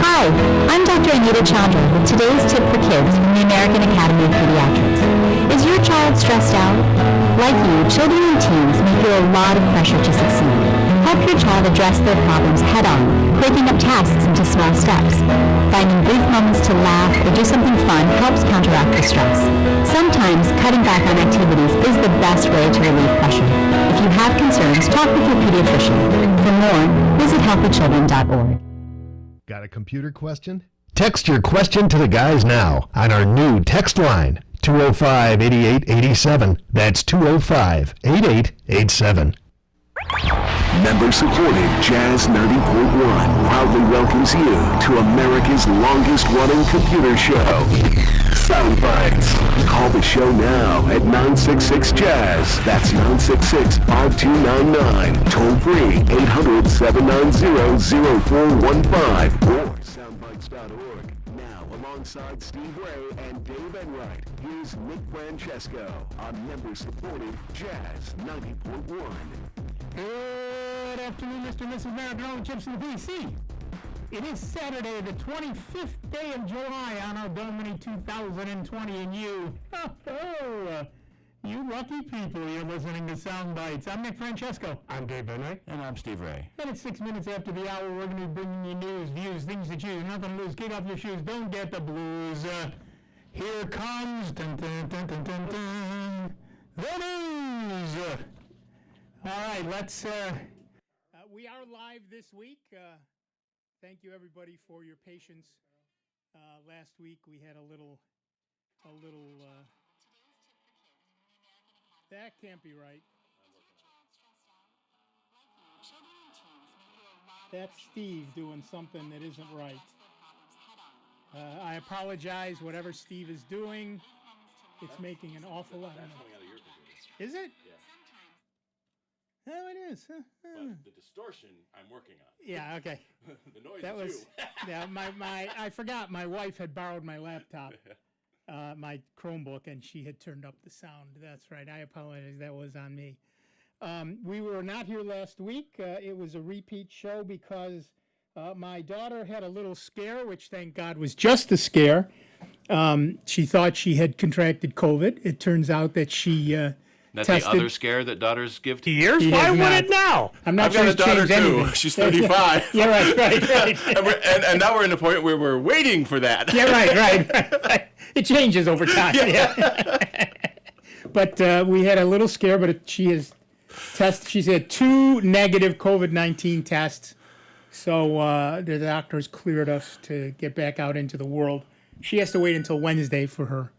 Hi, I'm Dr. Anita Chandra with today's tip for kids from the American Academy of Pediatrics. Is your child stressed out? Like you, children and teens may feel a lot of pressure to succeed. Help your child address their problems head-on, breaking up tasks into small steps. Finding brief moments to laugh or do something fun helps counteract the stress. Sometimes cutting back on activities is the best way to relieve pressure. If you have concerns, talk with your pediatrician. For more, visit healthychildren.org. Got a computer question? Text your question to the guys now on our new text line, 205-8887. That's 205-8887. Member-supported Jazz 90.1 proudly welcomes you to America's longest-running computer show, Sound Bytes. Call the show now at 966-JAZZ. That's 966-5299. Toll-free 800-790-0415 or soundbytes.org. Now, alongside Steve Ray and Dave Enright, here's Nick Francesco on member-supported Jazz 90.1. Good afternoon, Mr. and Mrs. American All the Chips in the PC. It is Saturday, the 25th day of July, Anno Domini 2020, and you lucky people, you're listening to Sound Bites. I'm Nick Francesco. I'm Dave Enright. And I'm Steve Ray. And it's 6 minutes after the hour. We're going to be bringing you news, views, things to choose, nothing to lose. Kick off your shoes, don't get the blues. Here comes dun, dun, dun, dun, dun, dun, the news. All right, let's. We are live this week. Thank you, everybody, for your patience. Last week we had a little. That can't be right. That's Steve doing something that isn't right. I apologize. Whatever Steve is doing, it's making an awful lot of noise. Is it? Oh, it is. But the distortion, I'm working on. Yeah, okay. The noise That is was, yeah, I forgot my wife had borrowed my laptop, my Chromebook, and she had turned up the sound. That's right. I apologize. That was on me. We were not here last week. It was a repeat show because my daughter had a little scare, which thank God was just a scare. She thought she had contracted COVID. It turns out that she That's tested. the other scare that daughters give to Years? He Why has would not. it now? I'm not I've sure got a it's daughter changed too. anything. She's 35. Yeah, right. and now we're in the point where we're waiting for that. Yeah, right. It changes over time. Yeah. But we had a little scare, but she's had 2 negative COVID-19 tests. So the doctors cleared us to get back out into the world. She has to wait until Wednesday for her.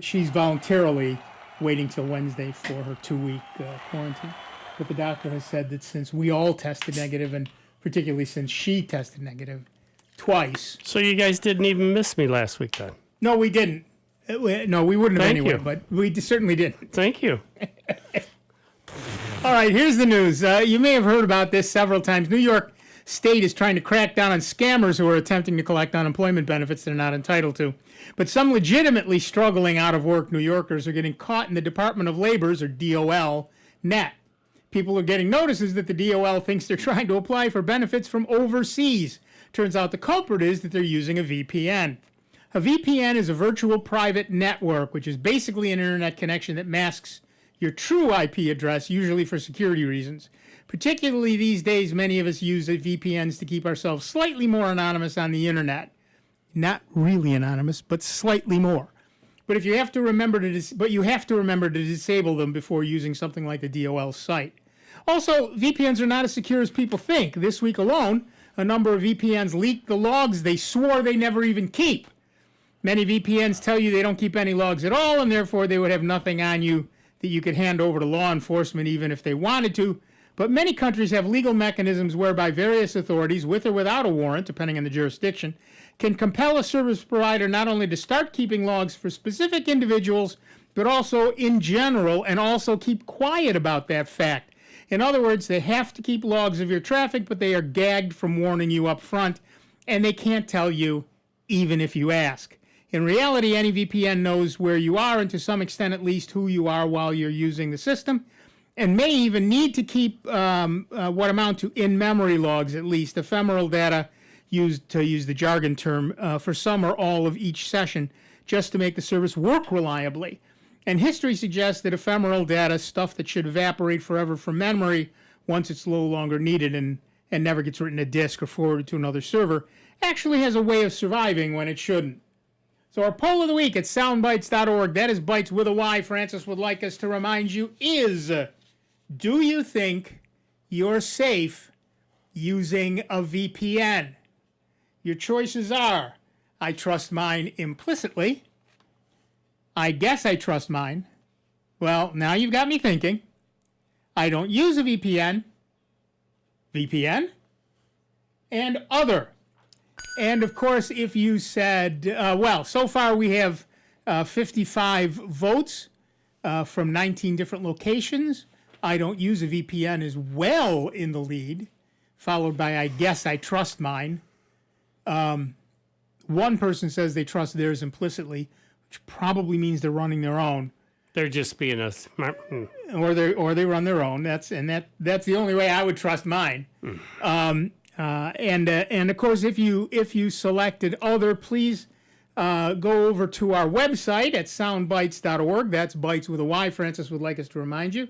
She's voluntarily waiting till Wednesday for her 2-week quarantine. But the doctor has said that since we all tested negative, and particularly since she tested negative twice. So you guys didn't even miss me last week then? No, we didn't. No, we wouldn't have Thank anyway, you. but we certainly didn't. Thank you. All right, here's the news. You may have heard about this several times. New York State is trying to crack down on scammers who are attempting to collect unemployment benefits they're not entitled to. But some legitimately struggling out-of-work New Yorkers are getting caught in the Department of Labor's, or DOL, net. People are getting notices that the DOL thinks they're trying to apply for benefits from overseas. Turns out the culprit is that they're using a VPN. A VPN is a virtual private network, which is basically an internet connection that masks your true IP address, usually for security reasons. Particularly these days, many of us use VPNs to keep ourselves slightly more anonymous on the internet. Not really anonymous, but slightly more. But you have to remember to disable them before using something like the DOL site. Also, VPNs are not as secure as people think. This week alone, a number of VPNs leaked the logs they swore they never even keep. Many VPNs tell you they don't keep any logs at all, and therefore they would have nothing on you that you could hand over to law enforcement even if they wanted to. But many countries have legal mechanisms whereby various authorities, with or without a warrant, depending on the jurisdiction, can compel a service provider not only to start keeping logs for specific individuals, but also in general, and also keep quiet about that fact. In other words, they have to keep logs of your traffic, but they are gagged from warning you up front, and they can't tell you even if you ask. In reality, any VPN knows where you are, and to some extent at least who you are while you're using the system, and may even need to keep what amount to in-memory logs, at least ephemeral data use the jargon term, for some or all of each session, just to make the service work reliably. And history suggests that ephemeral data, stuff that should evaporate forever from memory once it's no longer needed and never gets written to disk or forwarded to another server, actually has a way of surviving when it shouldn't. So our poll of the week at soundbytes.org, that is Bytes with a Y, Francis would like us to remind you, is, do you think you're safe using a VPN? Your choices are, I trust mine implicitly. I guess I trust mine. Well, now you've got me thinking. I don't use a VPN. VPN. And other. And of course, if you said, well, so far we have 55 votes from 19 different locations. I don't use a VPN is well in the lead, followed by I guess I trust mine. One person says they trust theirs implicitly, which probably means they're running their own, They're just being a smart. or they run their own. That's the only way I would trust mine. And of course, if you selected other, please go over to our website at soundbytes.org. That's Bytes with a Y. Francis would like us to remind you.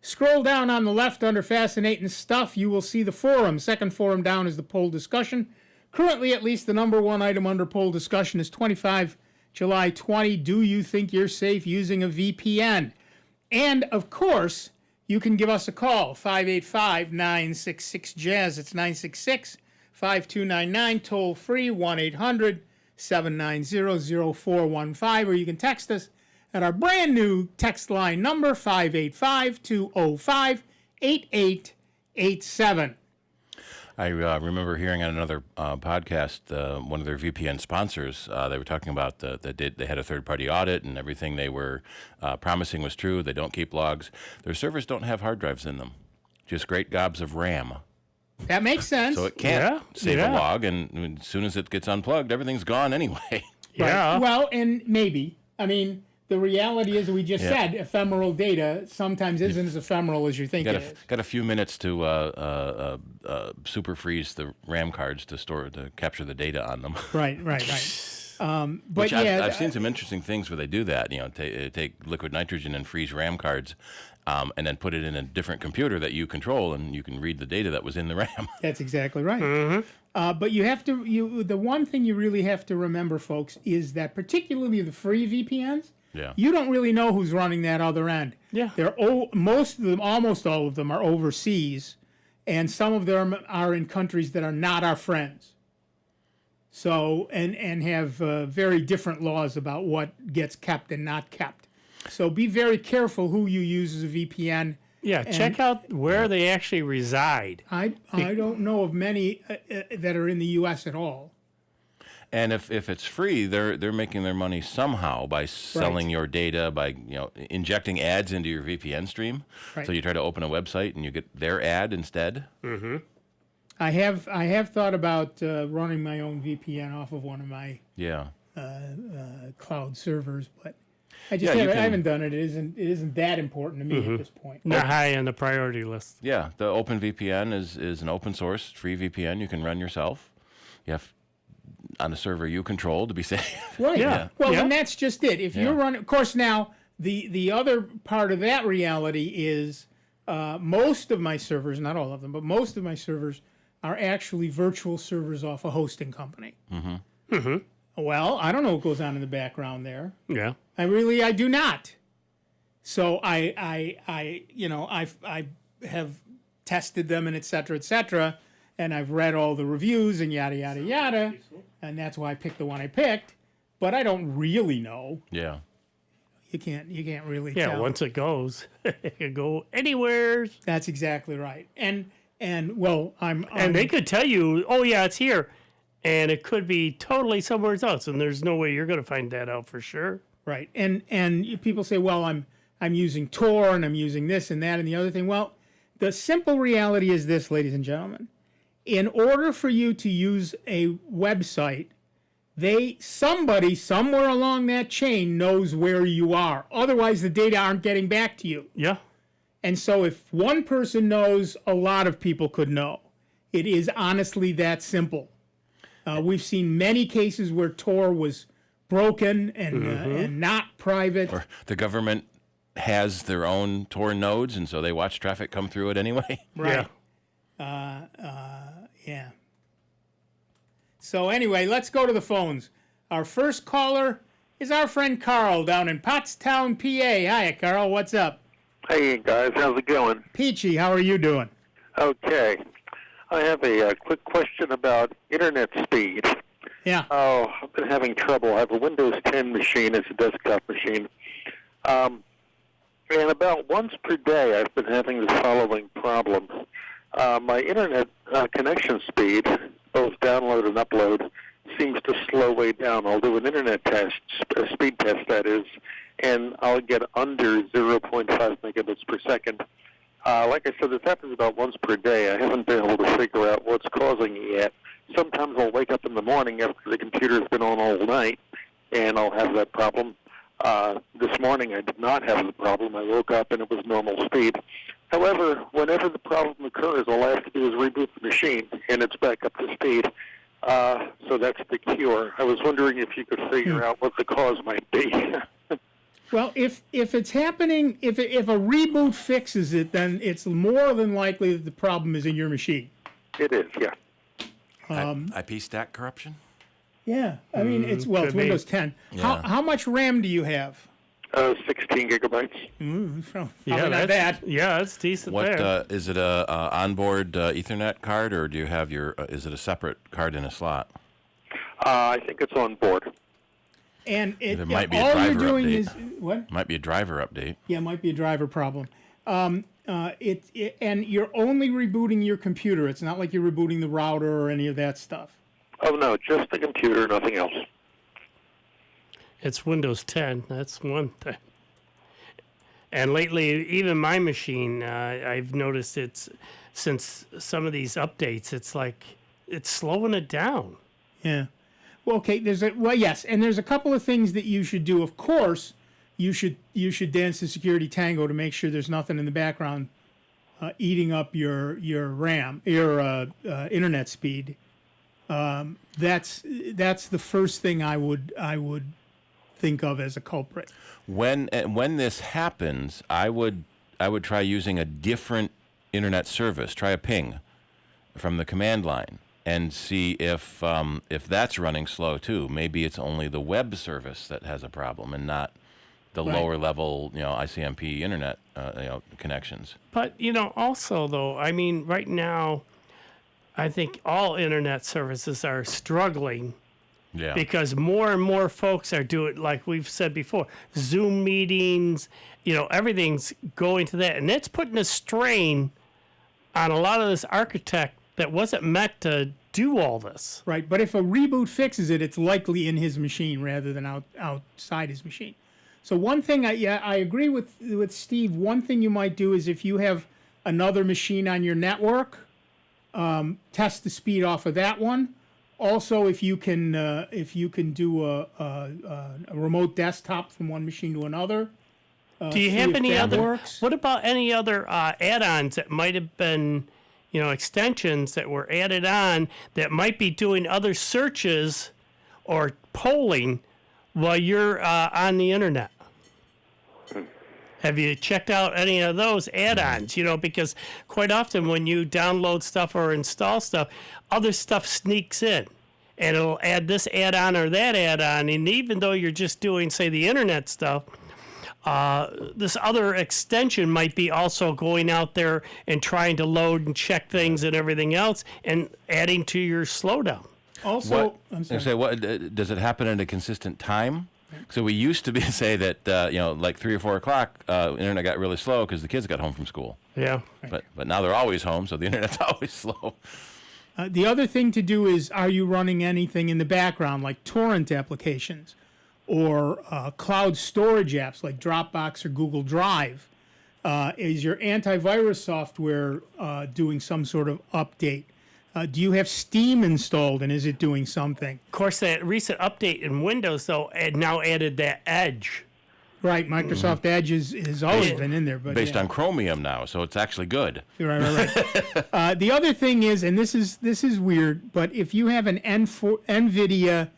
Scroll down on the left under Fascinating Stuff. You will see the forum. Second forum down is the poll discussion. Currently, at least, the number one item under poll discussion is 25 July 20. Do you think you're safe using a VPN? And, of course, you can give us a call, 585-966-JAZZ. It's 966-5299, toll free, 1-800-790-0415, or you can text us at our brand new text line number, 585-205-8887. I remember hearing on another podcast, one of their VPN sponsors, they were talking about they had a third-party audit and everything they were promising was true. They don't keep logs. Their servers don't have hard drives in them, just great gobs of RAM. That makes sense. So it can't save a log, and as soon as it gets unplugged, everything's gone anyway. Yeah. Right. Well, and maybe. I mean, the reality is, we just said, ephemeral data sometimes isn't as ephemeral as you think it is. Got a few minutes to super freeze the RAM cards to capture the data on them. Right. But Which yeah, I've seen some interesting things where they do that. You know, take liquid nitrogen and freeze RAM cards, and then put it in a different computer that you control, and you can read the data that was in the RAM. that's exactly right. But you have to. The one thing you really have to remember, folks, is that particularly the free VPNs. Yeah. You don't really know who's running that other end. Yeah. Most of them, almost all of them, are overseas, and some of them are in countries that are not our friends. So and have very different laws about what gets kept and not kept. So be very careful who you use as a VPN. Yeah, check out where they actually reside. I don't know of many that are in the U.S. at all. And if it's free, they're making their money somehow by selling your data, by injecting ads into your VPN stream. Right. So you try to open a website and you get their ad instead. Mm-hmm. I have thought about running my own VPN off of one of my cloud servers, but I haven't done it. It isn't that important to me at this point. Not high on the priority list. Yeah, the OpenVPN is an open source free VPN you can run yourself. You have on a server you control to be safe. Right. Yeah. Well, and that's just it. If you're running, of course, now the other part of that reality is most of my servers, not all of them, but most of my servers are actually virtual servers off a hosting company. Mm-hmm. Mm-hmm. Well, I don't know what goes on in the background there. Yeah. I do not. So I have tested them and et cetera, and I've read all the reviews and yada yada yada, and that's why I picked the one I picked. But I don't really know. Yeah. You can't really Yeah, tell. once it goes, it can go anywhere. That's exactly right. And well, And they could tell you, oh yeah, it's here, and it could be totally somewhere else, and there's no way you're going to find that out for sure. right. And people say, well, I'm using Tor and I'm using this and that and the other thing. Well, the simple reality is this, ladies and gentlemen. In order for you to use a website, somebody somewhere along that chain knows where you are. Otherwise, the data aren't getting back to you. Yeah. And so if one person knows, a lot of people could know. It is honestly that simple. We've seen many cases where Tor was broken and not private. Or the government has their own Tor nodes, and so they watch traffic come through it anyway. Right. Yeah. So anyway, let's go to the phones. Our first caller is our friend Carl down in Pottstown, PA. Hiya, Carl. What's up? Hey guys, how's it going? Peachy, how are you doing? Okay, I have a quick question about internet speed. Yeah. Oh, I've been having trouble. I have a Windows 10 machine. It's a desktop machine. And about once per day, I've been having the following problem. My internet connection speed, both download and upload, seems to slow way down. I'll do an internet test, a speed test that is, and I'll get under 0.5 megabits per second. Like I said, this happens about once per day. I haven't been able to figure out what's causing it yet. Sometimes I'll wake up in the morning after the computer's been on all night, and I'll have that problem. This morning I did not have the problem. I woke up and it was normal speed. However, whenever the problem occurs, all I have to do is reboot the machine, and it's back up to speed. So that's the cure. I was wondering if you could figure out what the cause might be. Well, if it's happening, if a reboot fixes it, then it's more than likely that the problem is in your machine. It is, yeah. IP stack corruption? Yeah, I mean it's Windows 10. Yeah. How much RAM do you have? 16 gigabytes. Probably not bad. Yeah, that's decent there. What is it a onboard Ethernet card, or do you have your? Is it a separate card in a slot? I think it's on board. And It might be a all driver you're doing update. is what? Might be a driver update. Yeah, it might be a driver problem. And you're only rebooting your computer. It's not like you're rebooting the router or any of that stuff. Oh, no, just the computer, nothing else. It's Windows 10. That's one thing. And lately, even my machine, I've noticed since some of these updates, it's like it's slowing it down. Yeah. Well, okay. Yes, and there's a couple of things that you should do. Of course, you should dance the security tango to make sure there's nothing in the background eating up your RAM, your internet speed. That's the first thing I would think of as a culprit. When this happens, I would try using a different internet service. Try a ping from the command line and see if that's running slow too. Maybe it's only the web service that has a problem and not the lower level, ICMP internet connections. But also though, I mean, right now, I think all internet services are struggling. Yeah. Because more and more folks are doing, like we've said before, Zoom meetings, everything's going to that. And that's putting a strain on a lot of this architect that wasn't meant to do all this. Right, but if a reboot fixes it, it's likely in his machine rather than outside his machine. So one thing, I agree with Steve. One thing you might do is if you have another machine on your network, test the speed off of that one. Also, if you can do a remote desktop from one machine to another. Do you have any other? Works. What about any other add-ons that might have been, extensions that were added on that might be doing other searches or polling while you're on the internet? Have you checked out any of those add-ons? Because quite often when you download stuff or install stuff, other stuff sneaks in. And it'll add this add-on or that add-on. And even though you're just doing, say, the internet stuff, this other extension might be also going out there and trying to load and check things and everything else and adding to your slowdown. Also, I'm sorry. What does it happen at a consistent time? So we used to say that like 3 or 4 o'clock, internet got really slow because the kids got home from school. Yeah. But now they're always home, so the internet's always slow. The other thing to do is, are you running anything in the background like torrent applications or cloud storage apps like Dropbox or Google Drive? Is your antivirus software doing some sort of update? Do you have Steam installed, and is it doing something? Of course, that recent update in Windows, though, now added that Edge Right, Microsoft Edge has always been in there, but Based on Chromium now, so it's actually good. Right. The other thing is, and this is weird, but if you have an NVIDIA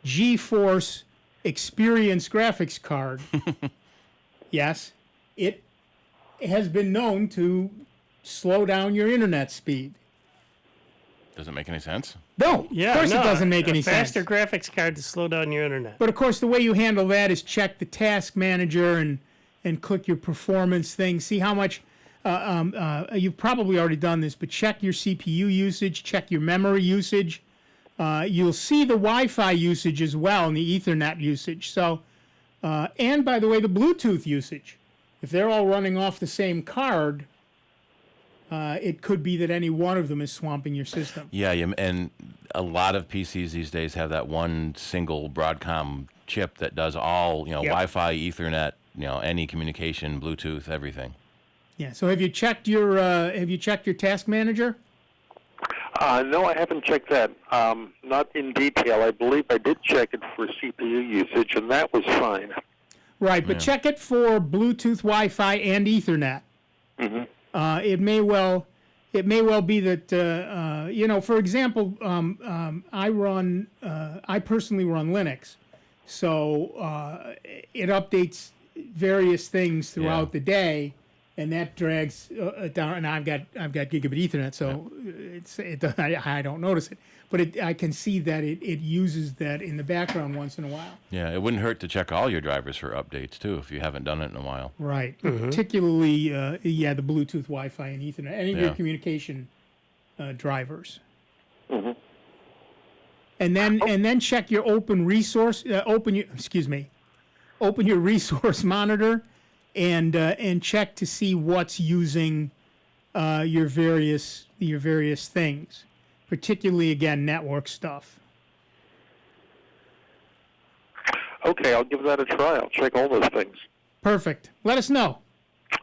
GeForce Experience graphics card, yes, it has been known to slow down your internet speed. Doesn't make any sense. No, of course it doesn't make any sense. Faster graphics card to slow down your internet. But of course, the way you handle that is check the task manager and click your performance thing. See how much. You've probably already done this, but check your CPU usage, check your memory usage. You'll see the Wi-Fi usage as well and the Ethernet usage. So, and by the way, the Bluetooth usage. If they're all running off the same card, it could be that any one of them is swamping your system. Yeah, and a lot of PCs these days have that one single Broadcom chip that does all, Wi-Fi, Ethernet, any communication, Bluetooth, everything. Yeah. So have you checked your task manager? No, I haven't checked that. Not in detail. I believe I did check it for CPU usage, and that was fine. Right, but check it for Bluetooth, Wi-Fi, and Ethernet. Mm-hmm. It may well be that for example, I personally run Linux, so it updates various things throughout the day, and that drags down. And I've got gigabit Ethernet, so I don't notice it, but I can see that it uses that in the background once in a while. Yeah, it wouldn't hurt to check all your drivers for updates too if you haven't done it in a while. Right, particularly the Bluetooth, Wi-Fi, and Ethernet, any of your communication drivers. Mm-hmm. And then check your open resource monitor, and check to see what's using your various things, particularly again network stuff. Okay, I'll give that a try. I'll check all those things. Perfect. Let us know.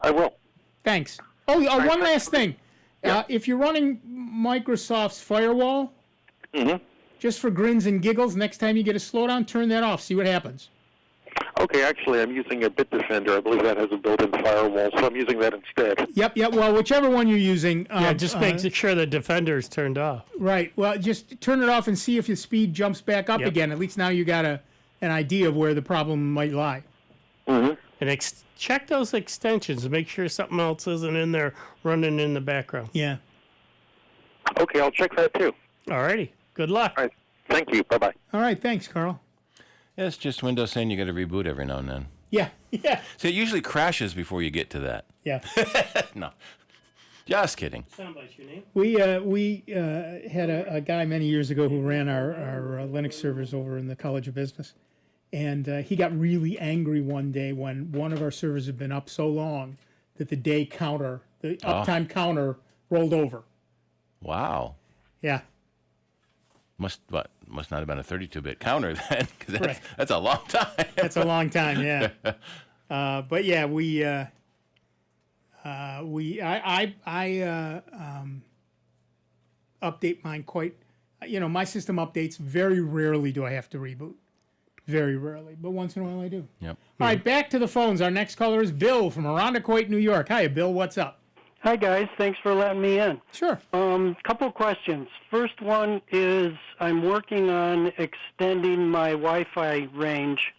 I will. Thanks. Oh, one last thing. Yeah. If you're running Microsoft's firewall, just for grins and giggles, next time you get a slowdown, turn that off. See what happens. Okay, actually, I'm using a Bitdefender. I believe that has a built-in firewall, so I'm using that instead. Yep. Well, whichever one you're using. Just make sure the Defender is turned off. Right. Well, just turn it off and see if your speed jumps back up again. At least now you got an idea of where the problem might lie. Mm-hmm. And check those extensions and make sure something else isn't in there running in the background. Yeah. Okay, I'll check that too. All righty. Good luck. All right. Thank you. Bye-bye. All right. Thanks, Carl. Yeah, it's just Windows saying you got to reboot every now and then. Yeah. See, it usually crashes before you get to that. Yeah. No, just kidding. Soundbites your name. We had a guy many years ago who ran our Linux servers over in the College of Business, and he got really angry one day when one of our servers had been up so long that the uptime counter rolled over. Wow. Yeah. Must not have been a 32-bit counter then, because that's a long time. That's a long time, yeah. But yeah, I update mine quite. My system updates very rarely. Do I have to reboot? Very rarely, but once in a while I do. Yep. All right, back to the phones. Our next caller is Bill from Irondequoit, New York. Hi, Bill. What's up? Hi, guys. Thanks for letting me in. Sure. Couple questions. First one is I'm working on extending my Wi-Fi range,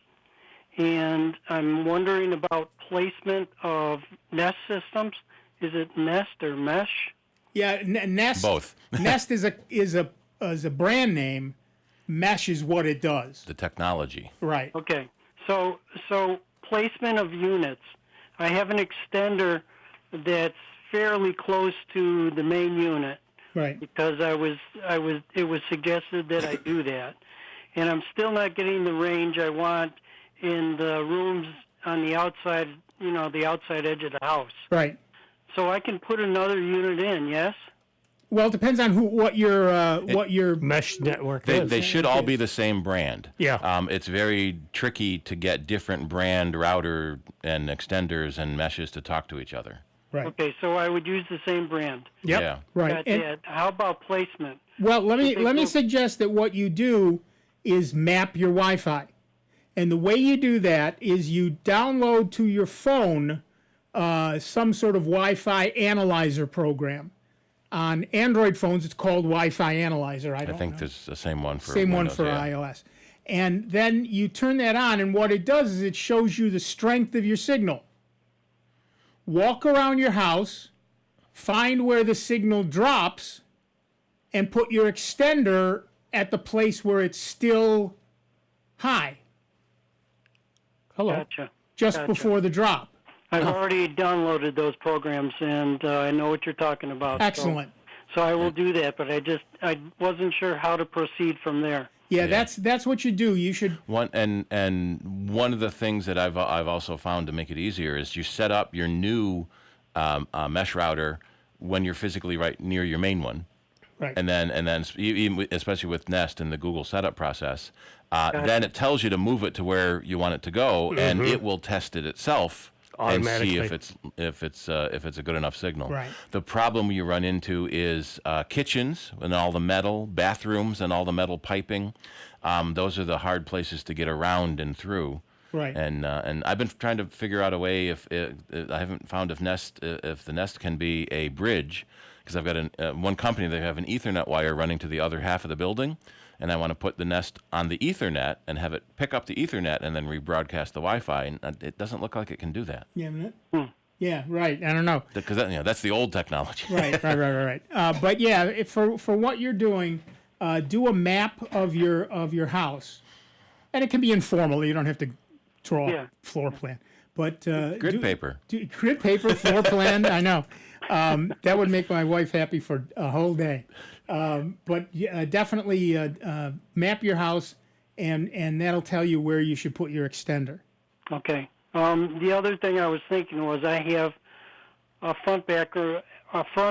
and I'm wondering about placement of Nest systems. Is it Nest or Mesh? Yeah, Nest. Both. Nest is a brand name. Mesh is what it does. The technology. Right. Okay. So placement of units. I have an extender that's fairly close to the main unit, right? Because it was suggested that I do that, and I'm still not getting the range I want in the rooms on the outside, the outside edge of the house. Right. So I can put another unit in, yes. Well, it depends on what your mesh network They is. should all be the same brand. Yeah. It's very tricky to get different brand router and extenders and meshes to talk to each other. Right. Okay, so I would use the same brand. Yep. Yeah. Right. Got that. How about placement? Well, let me suggest that what you do is map your Wi-Fi, And the way you do that is you download to your phone some sort of Wi-Fi analyzer program. On Android phones, it's called Wi-Fi Analyzer. I think there's the same one for same Windows, one for iOS. And then you turn that on, and what it does is it shows you the strength of your signal. Walk around your house, find where the signal drops, and put your extender at the place where it's still high. Hello. Gotcha. Just before the drop. I've already downloaded those programs, and I know what you're talking about. Excellent. So I will do that, but I wasn't sure how to proceed from there. Yeah, that's what you do. You should. One of the things that I've also found to make it easier is you set up your new mesh router when you're physically right near your main one. Right. And then even especially with Nest and the Google setup process, then it tells you to move it to where you want it to go, and it will test it itself and see if it's a good enough signal. Right. The problem you run into is kitchens and all the metal, bathrooms and all the metal piping. Those are the hard places to get around and through. Right. And I've been trying to figure out a way if I haven't found if the Nest can be a bridge. Because I've got one company, they have an Ethernet wire running to the other half of the building, and I want to put the Nest on the Ethernet and have it pick up the Ethernet and then rebroadcast the Wi-Fi, and it doesn't look like it can do that. Yeah, yeah, right. I don't know. Because that's the old technology. Right. But yeah, for what you're doing, do a map of your house, and it can be informal. You don't have to draw a floor plan. But grid paper, floor plan. I know. That would make my wife happy for a whole day. But definitely map your house, and that'll tell you where you should put your extender. Okay. The other thing I was thinking was I have a front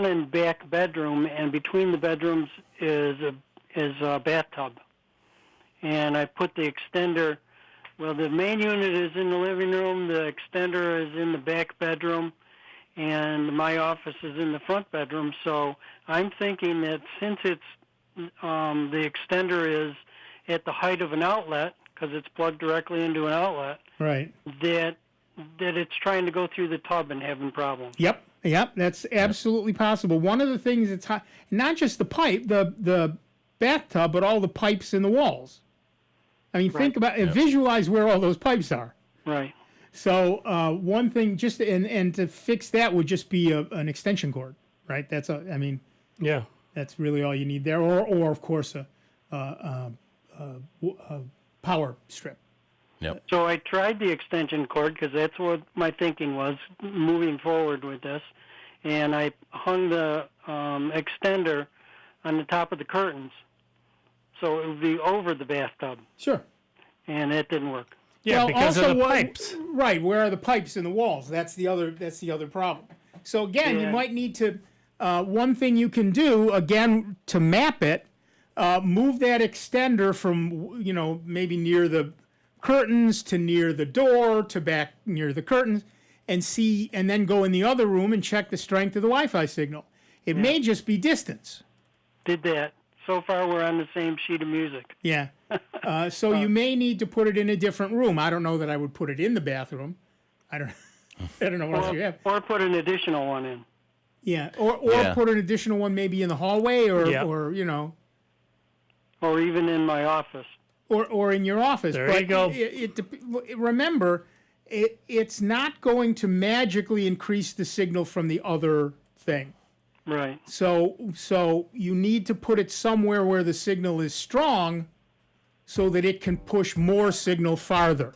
and back bedroom, and between the bedrooms is a bathtub. And I put the extender. Well, the main unit is in the living room. The extender is in the back bedroom. And my office is in the front bedroom, so I'm thinking that since it's the extender is at the height of an outlet, because it's plugged directly into an outlet, right? That it's trying to go through the tub and having problems. Yep, that's absolutely possible. One of the things that's hot, not just the pipe, the bathtub, but all the pipes in the walls. I mean, think about and visualize where all those pipes are. Right. So one thing, just and to fix that would just be an extension cord, right? That's that's really all you need there, or of course a power strip. Yep. So I tried the extension cord because that's what my thinking was moving forward with this, and I hung the extender on the top of the curtains, so it would be over the bathtub. Sure. And that didn't work. Yeah, well, because also, of the pipes. Right, where are the pipes in the walls? That's the other problem. So again, you might need to, one thing you can do, again, to map it, move that extender from, maybe near the curtains to near the door to back near the curtains, and then go in the other room and check the strength of the Wi-Fi signal. It may just be distance. Did that. So far, we're on the same sheet of music. Yeah. So you may need to put it in a different room. I don't know that I would put it in the bathroom. I don't know what else you have. Or put an additional one in. Yeah. Or put an additional one maybe in the hallway or Or even in my office. Or in your office. There you go. Remember, it's not going to magically increase the signal from the other thing. Right. So you need to put it somewhere where the signal is strong so that it can push more signal farther.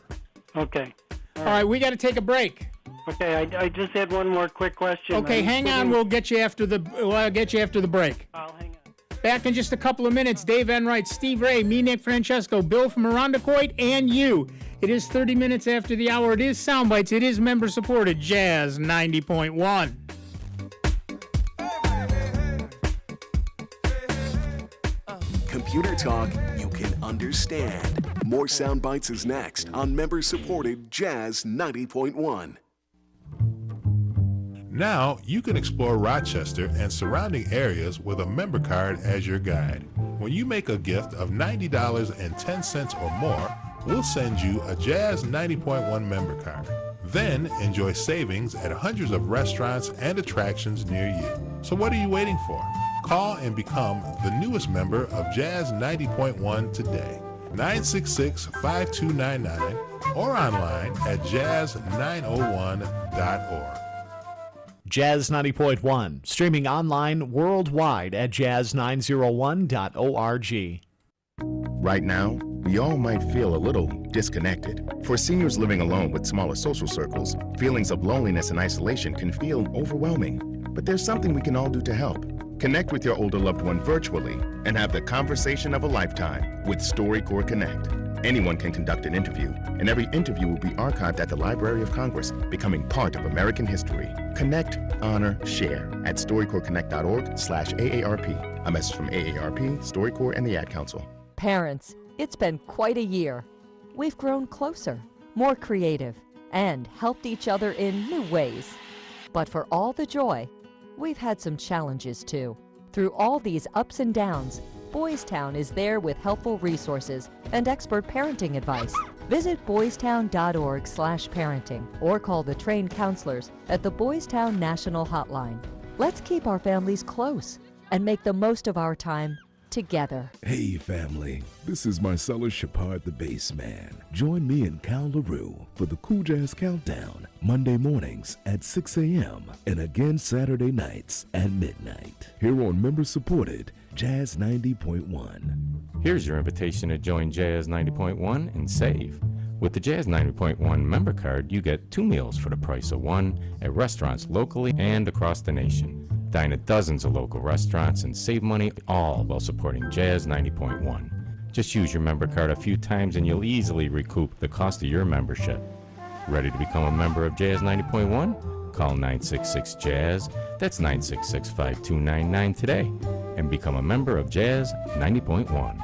Okay. All right, we got to take a break. Okay, I just had one more quick question. Okay, hang on. I'll get you after the break. I'll hang on. Back in just a couple of minutes. Dave Enright, Steve Ray, me, Nick Francesco, Bill from Irondequoit, and you. It is 30 minutes after the hour. It is Soundbites. It is member-supported Jazz 90.1. Computer talk you can understand. More Sound Bites is next on member-supported Jazz 90.1. Now you can explore Rochester and surrounding areas with a member card as your guide. When you make a gift of $90.10 or more, we'll send you a Jazz 90.1 member card. Then enjoy savings at hundreds of restaurants and attractions near you. So what are you waiting for? Call and become the newest member of Jazz 90.1 today. 966-5299 or online at jazz901.org. Jazz 90.1, streaming online worldwide at jazz901.org. Right now, we all might feel a little disconnected. For seniors living alone with smaller social circles, feelings of loneliness and isolation can feel overwhelming. But there's something we can all do to help. Connect with your older loved one virtually and have the conversation of a lifetime with StoryCorps Connect. Anyone can conduct an interview, and every interview will be archived at the Library of Congress, becoming part of American history. Connect, honor, share at StoryCorpsConnect.org/AARP. A message from AARP, StoryCorps, and the Ad Council. Parents, it's been quite a year. We've grown closer, more creative, and helped each other in new ways. But for all the joy, we've had some challenges too. Through all these ups and downs, Boys Town is there with helpful resources and expert parenting advice. Visit boystown.org/parenting or call the trained counselors at the Boys Town National Hotline. Let's keep our families close and make the most of our time together. Hey family, this is Marcellus Shepard the Bass Man. Join me and Cal LaRue for the Cool Jazz Countdown, Monday mornings at 6 a.m. and again Saturday nights at midnight. Here on member-supported Jazz 90.1. Here's your invitation to join Jazz 90.1 and save. With the Jazz 90.1 member card, you get 2 meals for the price of 1 at restaurants locally and across the nation. Dine at dozens of local restaurants and save money, all while supporting Jazz 90.1. Just use your member card a few times and you'll easily recoup the cost of your membership. Ready to become a member of Jazz 90.1? Call 966-JAZZ, that's 966-5299 today, and become a member of Jazz 90.1.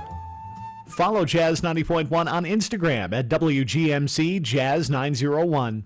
Follow Jazz 90.1 on Instagram at WGMC Jazz 901.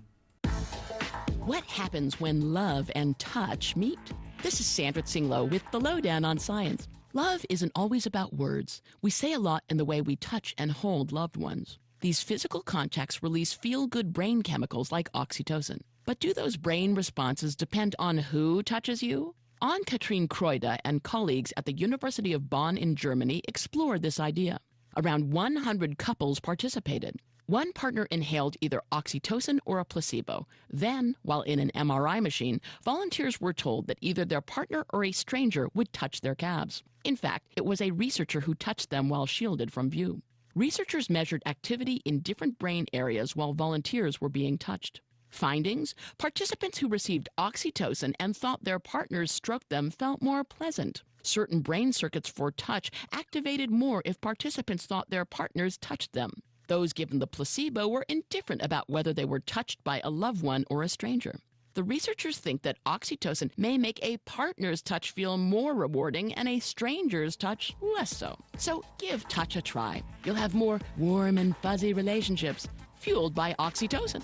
What happens when love and touch meet? This is Sandra Tsinglo with the Lowdown on Science. Love isn't always about words. We say a lot in the way we touch and hold loved ones. These physical contacts release feel-good brain chemicals like oxytocin. But do those brain responses depend on who touches you? Anne-Katrine Kreude and colleagues at the University of Bonn in Germany explored this idea. Around 100 couples participated. One partner inhaled either oxytocin or a placebo. Then, while in an MRI machine, volunteers were told that either their partner or a stranger would touch their calves. In fact, it was a researcher who touched them while shielded from view. Researchers measured activity in different brain areas while volunteers were being touched. Findings: participants who received oxytocin and thought their partners stroked them felt more pleasant. Certain brain circuits for touch activated more if participants thought their partners touched them. Those given the placebo were indifferent about whether they were touched by a loved one or a stranger. The researchers think that oxytocin may make a partner's touch feel more rewarding and a stranger's touch less so. So give touch a try. You'll have more warm and fuzzy relationships fueled by oxytocin.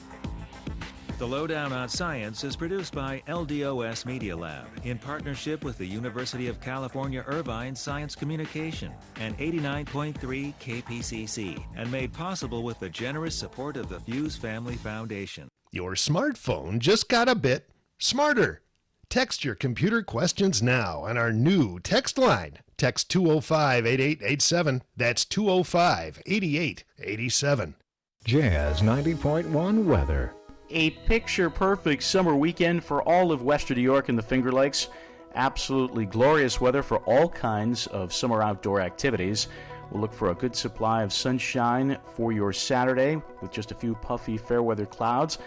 The Lowdown on Science is produced by LDOS Media Lab in partnership with the University of California Irvine Science Communication and 89.3 KPCC, and made possible with the generous support of the Fuse Family Foundation. Your smartphone just got a bit smarter. Text your computer questions now on our new text line. Text 205-8887. That's 205-8887. Jazz 90.1 weather. A picture-perfect summer weekend for all of western New York and the Finger Lakes. Absolutely glorious weather for all kinds of summer outdoor activities. We'll look for a good supply of sunshine for your Saturday with just a few puffy fair weather clouds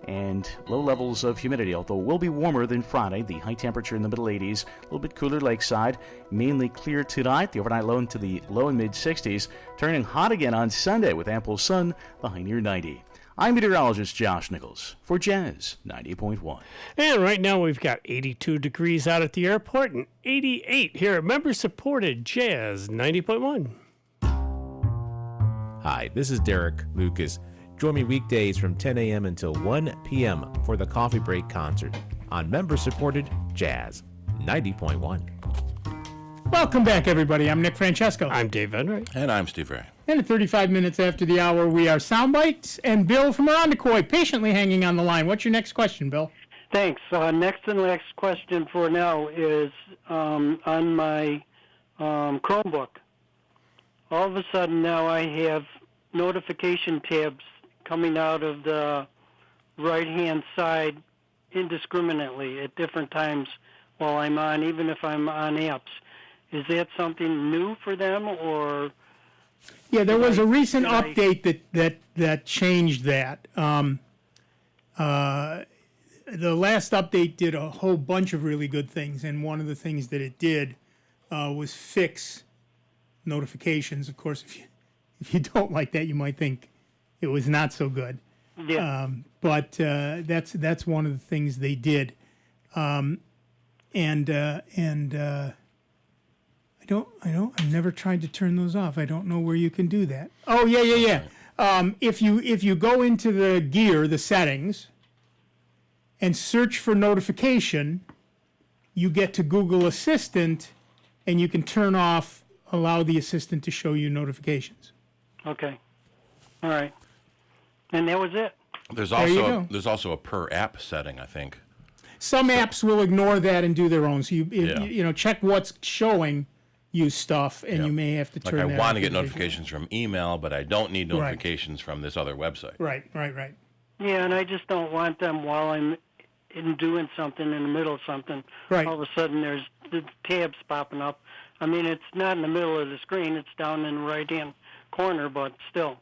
and low levels of humidity, although it will be warmer than Friday. The high temperature in the middle 80s, a little bit cooler lakeside, mainly clear tonight. The overnight low into the low and mid 60s, turning hot again on Sunday with ample sun, the high near 90. I'm meteorologist Josh Nichols for Jazz 90.1. And right now we've got 82 degrees out at the airport and 88 here at member-supported Jazz 90.1. Hi, this is Derek Lucas. Join me weekdays from 10 a.m. until 1 p.m. for the Coffee Break Concert on member-supported Jazz 90.1. Welcome back, everybody. I'm Nick Francesco. I'm Dave Enright. And I'm Steve Ray. And at 35 minutes after the hour, we are Soundbites, and Bill from Irondequoit patiently hanging on the line. What's your next question, Bill? Thanks. Next and last question for now is on my Chromebook. All of a sudden now I have notification tabs coming out of the right-hand side indiscriminately at different times while I'm on, even if I'm on apps. Is that something new for them, or? Yeah, there was a recent update that changed that. The last update did a whole bunch of really good things, and one of the things that it did was fix notifications. Of course, if you don't like that, you might think it was not so good. Yeah. But that's one of the things they did, I've never tried to turn those off. I don't know where you can do that. Oh, yeah. If you go into the gear, the settings, and search for notification, you get to Google Assistant, and you can turn off, allow the assistant to show you notifications. Okay. All right. And that was it. There's also a per app setting, I think. Some apps will ignore that and do their own. So you check what's showing you stuff, and you may have to turn that off. I want to get notifications from email, but I don't need notifications from this other website. Right. Yeah, and I just don't want them while I'm doing something in the middle of something. Right. All of a sudden there's the tabs popping up. I mean, it's not in the middle of the screen. It's down in the right-hand corner, but still.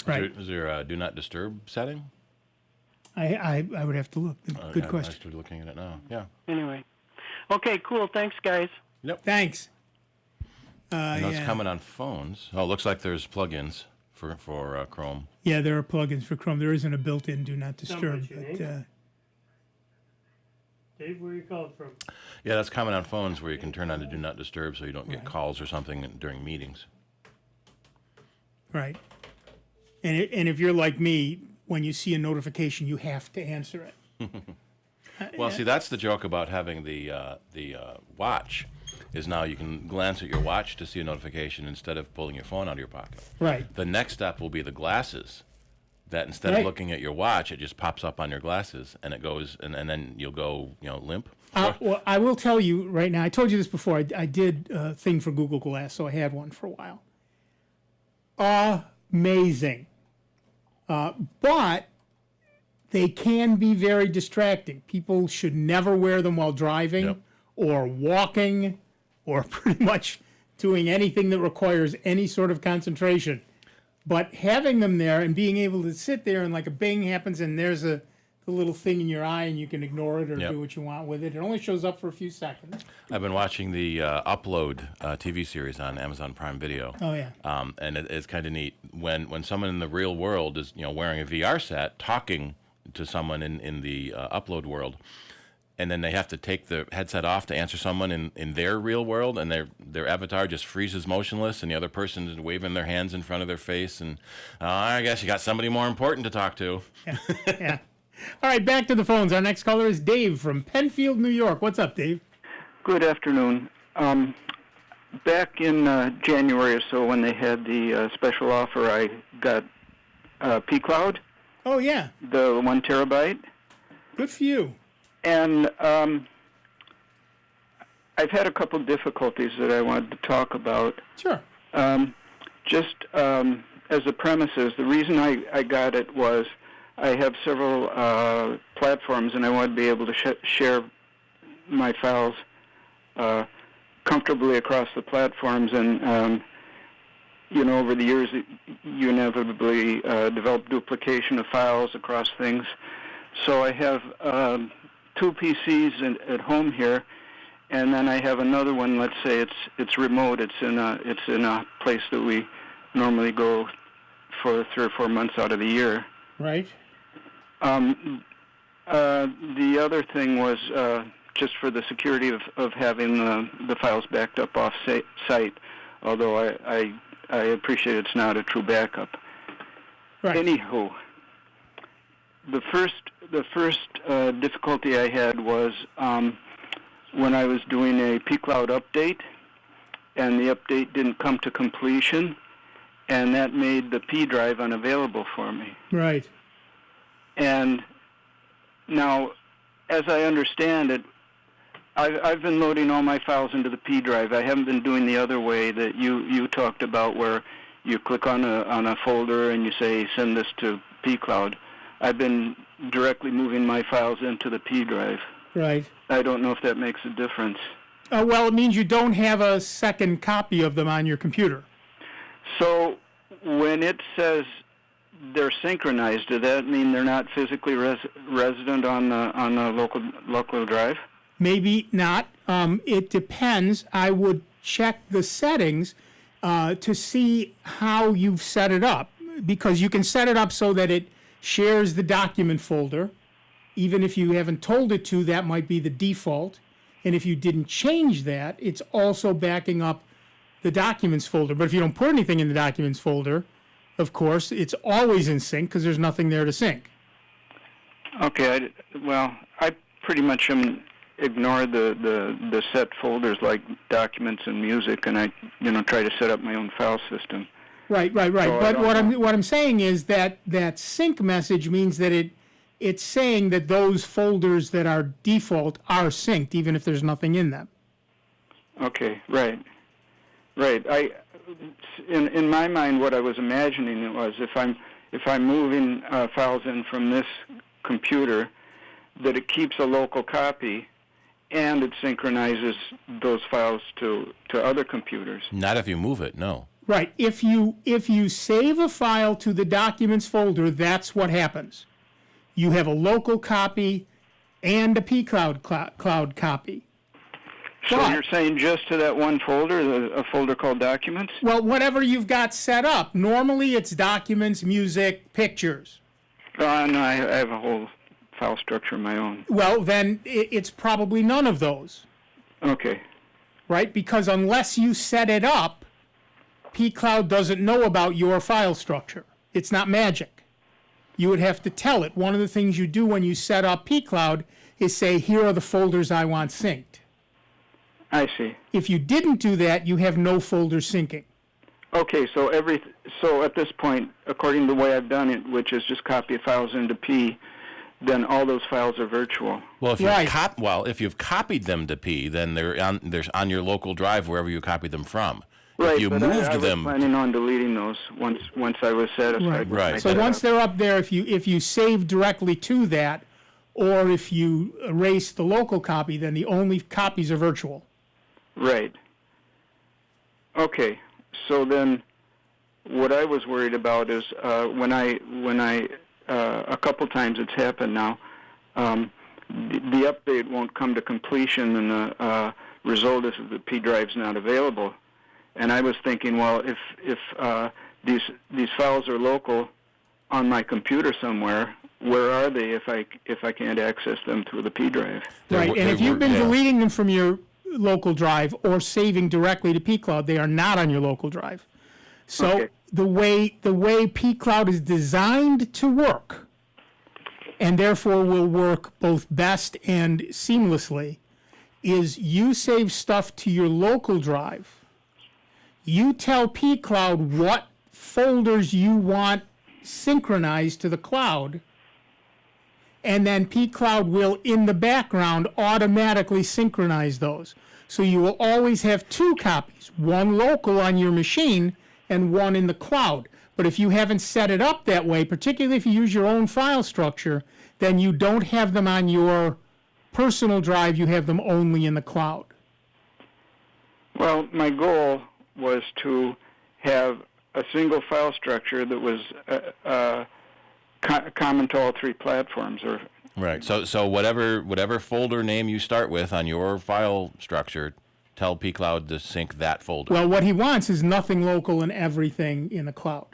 Right. Is there a do not disturb setting? I would have to look. Good question. I started looking at it now. Yeah. Anyway. Okay, cool. Thanks, guys. Yep. Thanks. And that's coming on phones. Oh, it looks like there's plugins for Chrome. Yeah, there are plugins for Chrome. There isn't a built-in do not disturb. But, Dave, where are you calling from? Yeah, that's common on phones where you can turn on the do not disturb so you don't get calls or something during meetings. Right. And if you're like me, when you see a notification, you have to answer it. Well, see, that's the joke about having the watch, is now you can glance at your watch to see a notification instead of pulling your phone out of your pocket. Right. The next step will be the glasses, that instead of looking at your watch, it just pops up on your glasses, and it goes, and then you'll go, limp. Well, I will tell you right now, I told you this before, I did a thing for Google Glass, so I had one for a while. Amazing. But they can be very distracting. People should never wear them while driving or walking or pretty much doing anything that requires any sort of concentration. But having them there and being able to sit there and like a bing happens and there's the little thing in your eye and you can ignore it or do what you want with it. It only shows up for a few seconds. I've been watching the Upload TV series on Amazon Prime Video. Oh, yeah. And it's kind of neat when someone in the real world is wearing a VR set talking to someone in the Upload world, and then they have to take the headset off to answer someone in their real world, and their avatar just freezes motionless, and the other person is waving their hands in front of their face, and I guess you got somebody more important to talk to. Yeah. All right, back to the phones. Our next caller is Dave from Penfield, New York. What's up, Dave? Good afternoon. Back in January or so when they had the special offer, I got P-Cloud. Oh, yeah. The 1 terabyte. Good for you. And I've had a couple difficulties that I wanted to talk about. Sure. Just as a premises, the reason I got it was I have several platforms, and I want to be able to share my files comfortably across the platforms. And, over the years, you inevitably develop duplication of files across things. So I have 2 PCs at home here, and then I have another one. Let's say it's remote. It's in a place that we normally go for 3 or 4 months out of the year. Right. The other thing was just for the security of having the files backed up off site, although I appreciate it's not a true backup. Right. Anywho, the first difficulty I had was when I was doing a P-Cloud update, and the update didn't come to completion, and that made the P drive unavailable for me. Right. And now, as I understand it, I've been loading all my files into the P drive. I haven't been doing the other way that you talked about, where you click on a folder and you say, send this to P Cloud. I've been directly moving my files into the P drive. Right. I don't know if that makes a difference. Well, it means you don't have a second copy of them on your computer. So when it says they're synchronized, does that mean they're not physically resident on the local drive? Maybe not. It depends. I would check the settings to see how you've set it up, because you can set it up so that it shares the document folder. Even if you haven't told it to, that might be the default. And if you didn't change that, it's also backing up the documents folder. But if you don't put anything in the documents folder, of course, it's always in sync because there's nothing there to sync. Okay. I pretty much ignore the set folders like documents and music, and I try to set up my own file system. Right. So but what I'm saying is that sync message means that it's saying that those folders that are default are synced, even if there's nothing in them. Okay. Right. In my mind, what I was imagining it was if I'm moving files in from this computer, that it keeps a local copy, and it synchronizes those files to other computers. Not if you move it, no. Right. If you save a file to the documents folder, that's what happens. You have a local copy and a pCloud cloud copy. So you're saying just to that one folder, a folder called Documents? Well, whatever you've got set up. Normally it's documents, music, pictures. No, I have a whole file structure of my own. Well, then it's probably none of those. Okay. Right? Because unless you set it up, pCloud doesn't know about your file structure. It's not magic. You would have to tell it. One of the things you do when you set up pCloud is say, here are the folders I want synced. I see. If you didn't do that, you have no folder syncing. Okay, so at this point, according to the way I've done it, which is just copy files into P, then all those files are virtual. Well, if you've copied them to P, then they're on your local drive wherever you copied them from. Right, if you but moved I was them, planning on deleting those once I was satisfied. Right. So once they're up there, if you save directly to that, or if you erase the local copy, then the only copies are virtual. Right. Okay. So then, what I was worried about is when I a couple times it's happened now, the update won't come to completion, and the result is that the P drive's not available. And I was thinking, well, if these files are local on my computer somewhere, where are they if I can't access them through the P drive? Right. And if you've been deleting them from your local drive or saving directly to pCloud, they are not on your local drive. So Okay. the way pCloud is designed to work, and therefore will work both best and seamlessly, is you save stuff to your local drive. You tell pCloud what folders you want synchronized to the cloud, and then pCloud will, in the background, automatically synchronize those. So you will always have two copies, one local on your machine and one in the cloud. But if you haven't set it up that way, particularly if you use your own file structure, then you don't have them on your personal drive, you have them only in the cloud. Well, my goal was to have a single file structure that was common to all three platforms. right. So whatever folder name you start with on your file structure, tell pCloud to sync that folder. Well, what he wants is nothing local and everything in the cloud.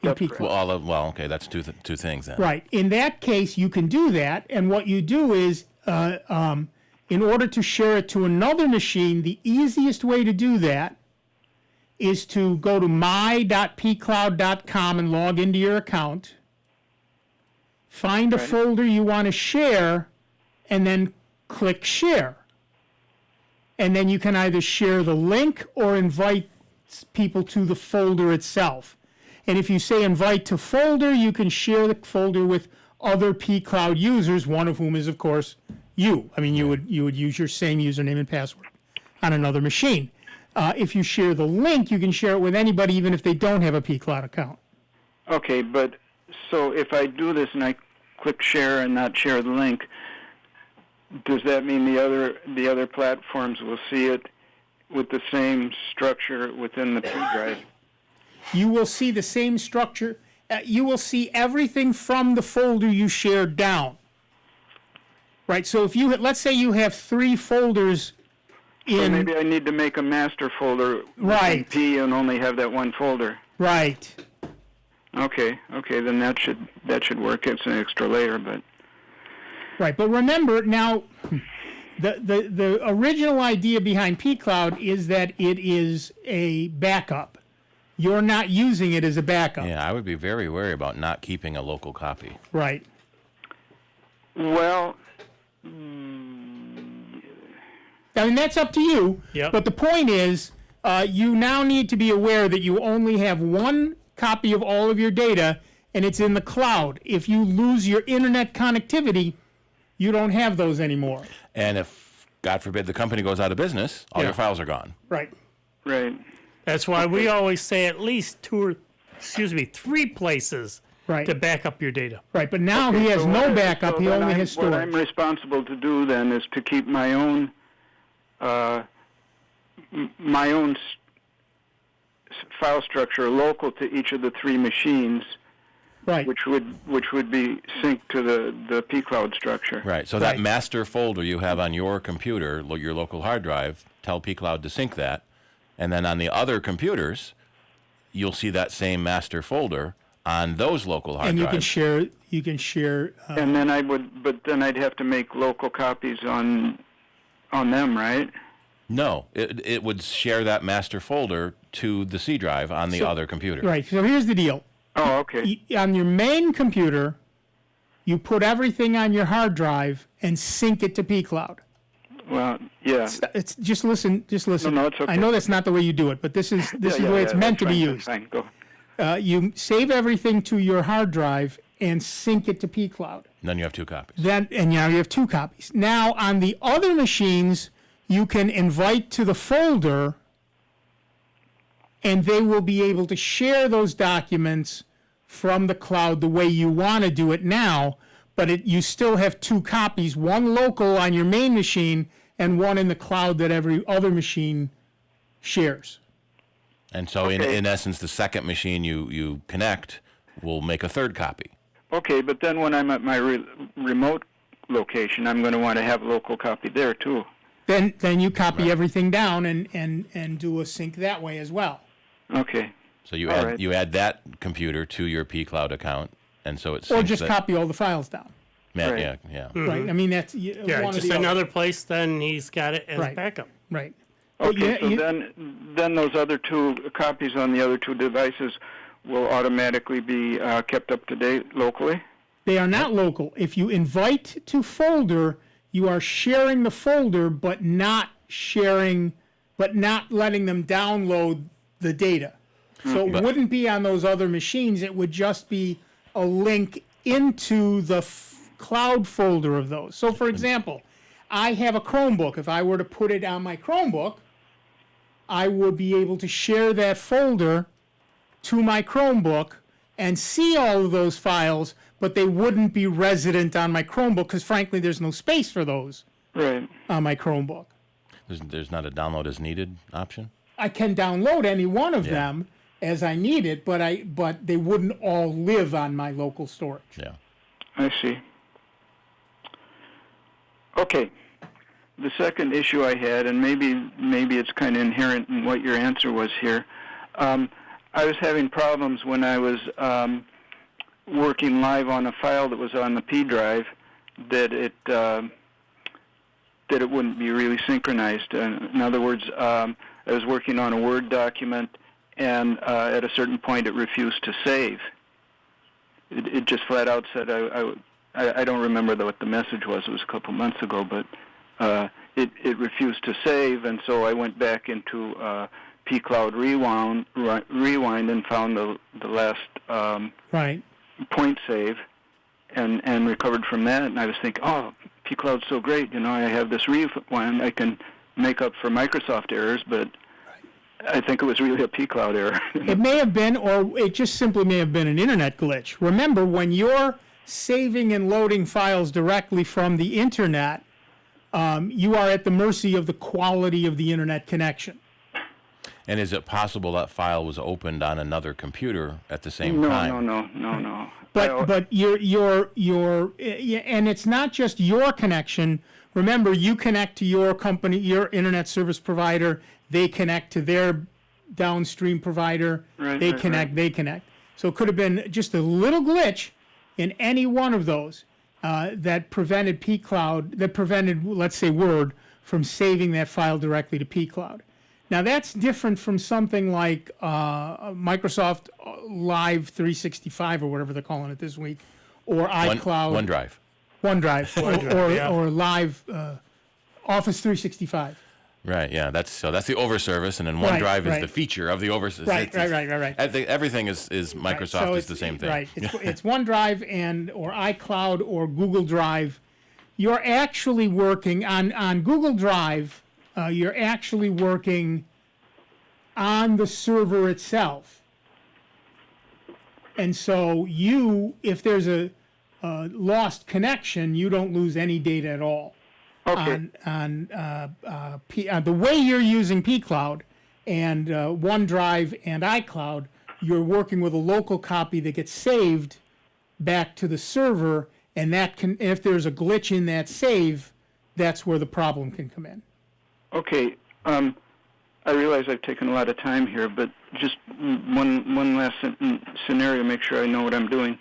In pCloud. Well, okay, that's two things then. Right. In that case, you can do that, and what you do is, in order to share it to another machine, the easiest way to do that is to go to my.pcloud.com and log into your account, find a folder you want to share, and then click Share. and then you can either share the link or invite people to the folder itself. And if you say invite to folder, you can share the folder with other pCloud users, one of whom is, of course, you. I mean, you would use your same username and password on another machine. If you share the link, you can share it with anybody, even if they don't have a pCloud account. Okay, but so if I do this and I click share and not share the link, does that mean the other platforms will see it with the same structure within the P drive? You will see the same structure. You will see everything from the folder you shared down. Right. So if you let's say you have 3 folders. So maybe I need to make a master folder in P and only have that one folder. Right. Okay. Then that should work. It's an extra layer, but. Right, but remember now, the original idea behind pCloud is that it is a backup. You're not using it as a backup. Yeah, I would be very wary about not keeping a local copy. Right. Well, I mean, that's up to you. Yep. But the point is, you now need to be aware that you only have one copy of all of your data, and it's in the cloud. If you lose your internet connectivity, you don't have those anymore. And if, God forbid, the company goes out of business, all your files are gone. Right. Right. That's why we always say at least 3 places to back up your data. Right, but now he has no backup. He only has storage. What I'm responsible to do then is to keep my own file structure local to each of the 3 machines. Right. Which would be synced to the pCloud structure. Right. So that master folder you have on your computer, your local hard drive, tell pCloud to sync that, and then on the other computers, you'll see that same master folder on those local hard drives. And you can share. And then I'd have to make local copies on them, right? No, it would share that master folder to the C drive on the other computer. Right. So here's the deal. Oh, okay. On your main computer, you put everything on your hard drive and sync it to pCloud. Well, yeah. It's just listen. No, it's okay. I know that's not the way you do it, but this is the way it's meant to be used. Fine, go. You save everything to your hard drive and sync it to pCloud. Then you have 2 copies. And now you have 2 copies. Now on the other machines, you can invite to the folder, and they will be able to share those documents from the cloud the way you want to do it now, but you still have 2 copies, one local on your main machine and one in the cloud that every other machine shares. And so in essence, the second machine you connect will make a 3rd copy. Okay, but then when I'm at my remote location, I'm going to want to have a local copy there too. Then you copy everything down and do a sync that way as well. Okay. So you add that computer to your pCloud account, and so it's or just copy all the files down. Right. Yeah. Mm-hmm. Right. I mean that's just another place. Then he's got it as backup. Right. Okay. Then those other 2 copies on the other 2 devices will automatically be kept up to date locally. They are not local. If you invite to folder, you are sharing the folder, but not letting them download the data. So it wouldn't be on those other machines. It would just be a link into the cloud folder of those. So, for example, I have a Chromebook. If I were to put it on my Chromebook, I would be able to share that folder to my Chromebook and see all of those files, but they wouldn't be resident on my Chromebook because, frankly, there's no space for those on my Chromebook. There's not a download as needed option? I can download any one of them as I need it, but they wouldn't all live on my local storage. Yeah. I see. Okay. The second issue I had, and maybe it's kind of inherent in what your answer was here, I was having problems when I was working live on a file that was on the P drive that it wouldn't be really synchronized. In other words, I was working on a Word document, and at a certain point it refused to save. It just flat out said, I don't remember what the message was. It was a couple months ago, but it refused to save, and so I went back into pCloud Rewind and found the last right point save, and recovered from that. And I was thinking, oh, pCloud's so great. I have this rewind. I can make up for Microsoft errors, but I think it was really a pCloud error. It may have been, or it just simply may have been an internet glitch. Remember, when you're saving and loading files directly from the internet, you are at the mercy of the quality of the internet connection. And is it possible that file was opened on another computer at the same time? No. But and it's not just your connection. Remember, you connect to your company, your internet service provider. They connect to their downstream provider. They connect. So it could have been just a little glitch in any one of those that prevented pCloud, that prevented, let's say, Word from saving that file directly to pCloud. Now, that's different from something like Microsoft Live 365 or whatever they're calling it this week, or iCloud. OneDrive, or Live Office 365. Right, yeah, that's the over service, and then OneDrive is the feature of the over service. Right. Everything is Microsoft, is the same thing. Right, it's OneDrive or iCloud or Google Drive. You're actually working on Google Drive. You're actually working on the server itself. And so if there's a lost connection, you don't lose any data at all. Okay. The way you're using pCloud and OneDrive and iCloud, you're working with a local copy that gets saved back to the server, and if there's a glitch in that save, that's where the problem can come in. Okay, I realize I've taken a lot of time here, but just one last scenario, make sure I know what I'm doing.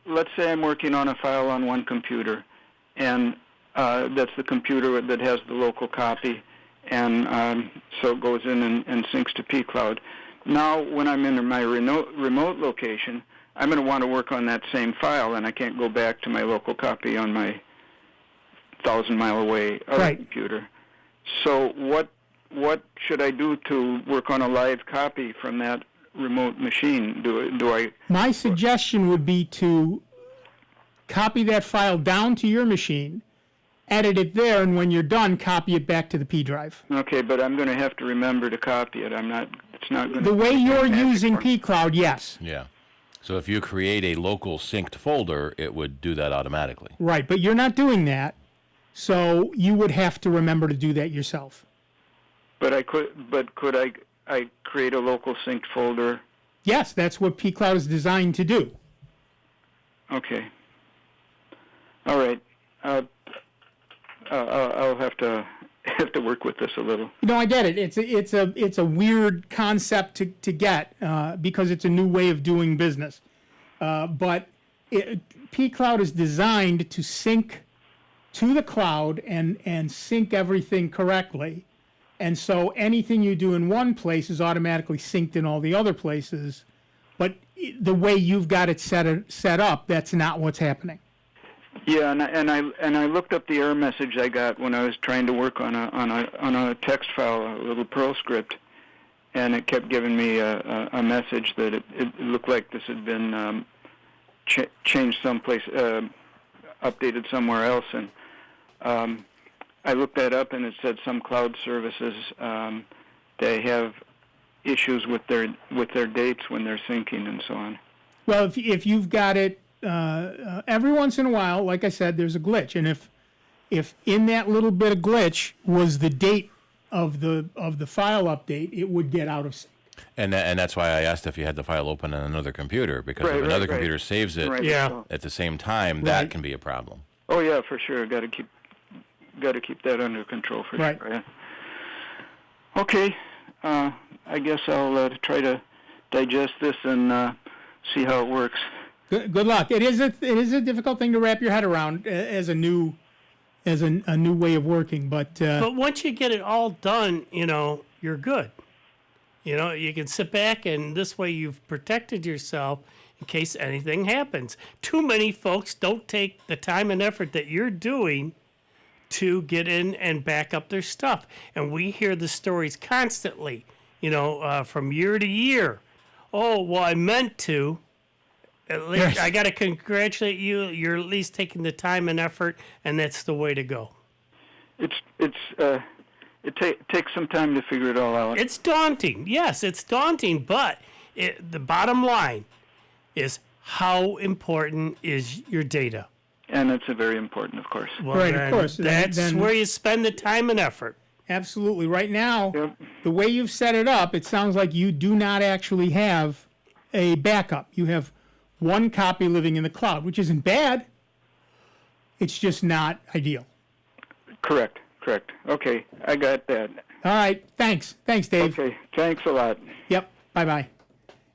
Let's say I'm working on a file on one computer, and that's the computer that has the local copy, and so it goes in and syncs to pCloud. Now, when I'm in my remote location, I'm going to want to work on that same file, and I can't go back to my local copy on my 1,000-mile away other computer. So what should I do to work on a live copy from that remote machine? Do I? My suggestion would be to copy that file down to your machine, edit it there, and when you're done, copy it back to the P drive. Okay, but I'm going to have to remember to copy it. It's not going to. The way you're using pCloud, yes. Yeah. So if you create a local synced folder, it would do that automatically. Right, but you're not doing that, so you would have to remember to do that yourself. But could I create a local synced folder? Yes, that's what pCloud is designed to do. Okay. All right. I'll have to work with this a little. No, I get it. It's a weird concept to get because it's a new way of doing business. But pCloud is designed to sync to the cloud and sync everything correctly. And so anything you do in one place is automatically synced in all the other places. But the way you've got it set up, that's not what's happening. Yeah, and I looked up the error message I got when I was trying to work on a text file, a little Perl script, and it kept giving me a message that it looked like this had been changed someplace, updated somewhere else, and I looked that up, and it said some cloud services they have issues with their dates when they're syncing and so on. Well, if you've got it. Every once in a while, like I said, there's a glitch, and if in that little bit of glitch was the date of the file update, it would get out of sync. And that's why I asked if you had the file open on another computer, because if another computer saves it at the same time, that can be a problem. Oh yeah, for sure. Got to keep that under control for sure. Yeah. Okay, I guess I'll try to digest this and see how it works. Good luck. It is a difficult thing to wrap your head around as a new way of working, but once you get it all done, you're good. You can sit back, and this way you've protected yourself in case anything happens. Too many folks don't take the time and effort that you're doing to get in and back up their stuff. And we hear the stories constantly, from year to year. Oh, well, I meant to. At least I got to congratulate you. You're at least taking the time and effort, and that's the way to go. It takes some time to figure it all out. It's daunting. Yes, it's daunting, but the bottom line is how important is your data? And it's very important, of course. Well, right, of course. That's where you spend the time and effort. Absolutely. Right now, the way you've set it up, it sounds like you do not actually have a backup. You have one copy living in the cloud, which isn't bad. It's just not ideal. Correct. Okay, I got that. All right. Thanks, Dave. Okay, thanks a lot. Yep. Bye-bye.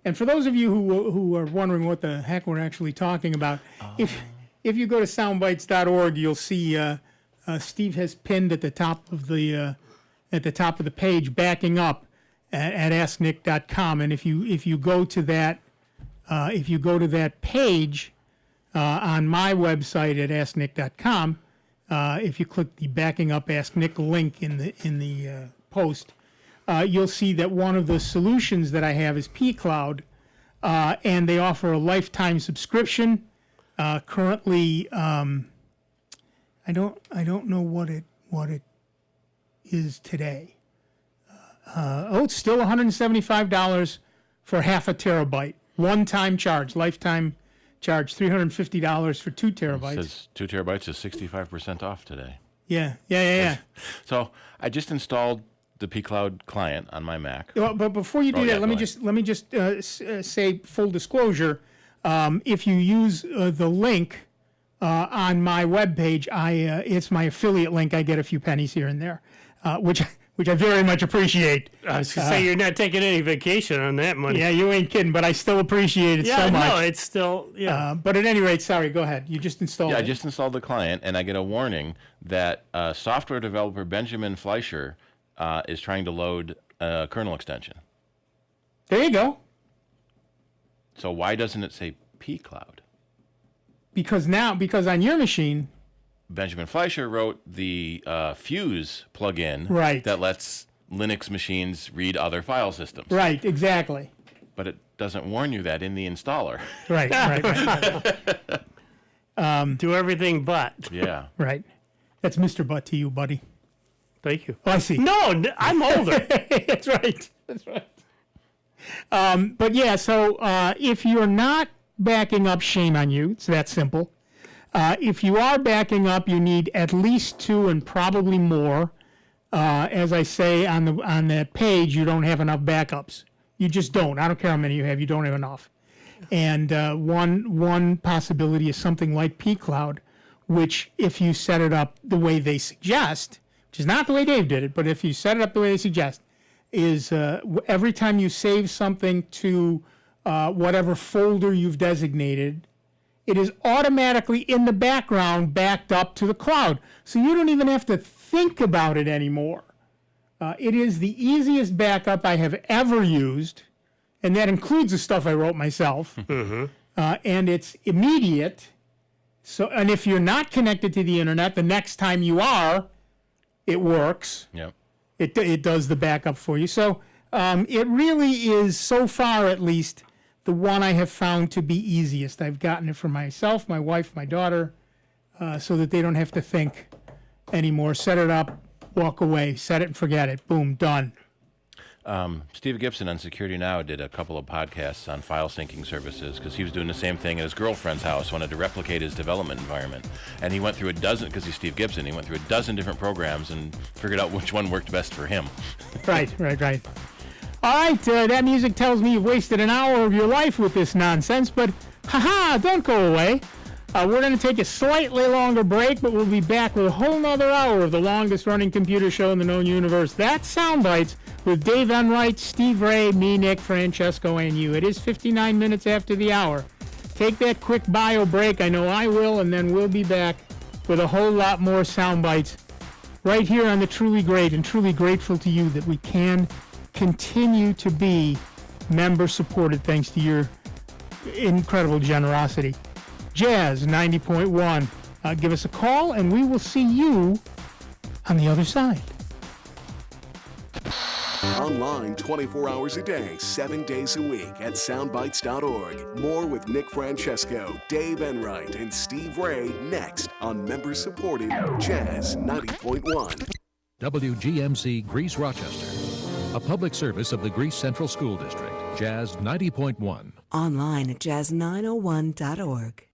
And for those of you who are wondering what the heck we're actually talking about, if you go to soundbytes.org, you'll see Steve has pinned at the top of the page, backing up at asknick.com. And if you go to that page on my website at asknick.com, if you click the backing up Ask Nick link in the post, you'll see that one of the solutions that I have is pCloud, and they offer a lifetime subscription. Currently, I don't know what it is today. It's still $175 for half a terabyte, one-time charge, lifetime charge, $350 for 2 terabytes. It says 2 terabytes is 65% off today. Yeah. So I just installed the pCloud client on my Mac. Well, but before you do that, let me just say full disclosure. If you use the link on my webpage, it's my affiliate link. I get a few pennies here and there, which I very much appreciate. I was going to say, you're not taking any vacation on that money. Yeah, you ain't kidding, but I still appreciate it so much. No, it's still, but at any rate, sorry, go ahead. You just installed it. I just installed the client, and I get a warning that software developer Benjamin Fleischer is trying to load a kernel extension. There you go. So why doesn't it say pCloud? Because on your machine, Benjamin Fleischer wrote the Fuse plugin that lets Linux machines read other file systems. Right, exactly. But it doesn't warn you that in the installer. Right. Do everything but. Yeah. Right. That's Mr. Butt to you, buddy. Thank you. Oh, I see. No, I'm older. That's right. But yeah, so if you're not backing up, shame on you. It's that simple. If you are backing up, you need at least 2 and probably more. As I say on that page, you don't have enough backups. You just don't. I don't care how many you have. You don't have enough. And one possibility is something like pCloud, which if you set it up the way they suggest, which is not the way Dave did it, but if you set it up the way they suggest, is every time you save something to whatever folder you've designated, it is automatically in the background backed up to the cloud. So you don't even have to think about it anymore. It is the easiest backup I have ever used, and that includes the stuff I wrote myself. Mm-hmm. And it's immediate. So, and if you're not connected to the internet, the next time you are, it works. Yep. It does the backup for you. So it really is, so far at least, the one I have found to be easiest. I've gotten it for myself, my wife, my daughter, so that they don't have to think anymore. Set it up, walk away, set it and forget it. Boom, done. Steve Gibson on Security Now did a couple of podcasts on file syncing services because he was doing the same thing at his girlfriend's house, wanted to replicate his development environment. And he went through a dozen, because he's Steve Gibson, he went through a dozen different programs and figured out which one worked best for him. Right. All right, that music tells me you've wasted an hour of your life with this nonsense, but haha, don't go away. We're going to take a slightly longer break, but we'll be back with a whole nother hour of the longest running computer show in the known universe. That's Soundbites with Dave Enright, Steve Ray, me, Nick, Francesco, and you. It is 59 minutes after the hour. Take that quick bio break. I know I will, and then we'll be back with a whole lot more Soundbites right here on the Truly Great, and truly grateful to you that we can continue to be member supported thanks to your incredible generosity. Jazz 90.1. Give us a call and we will see you on the other side. Online 24 hours a day, 7 days a week at soundbytes.org. More with Nick Francesco, Dave Enright, and Steve Ray next on member-supported Jazz 90.1. WGMC Greece Rochester, a public service of the Greece Central School District. Jazz 90.1. Online at jazz901.org.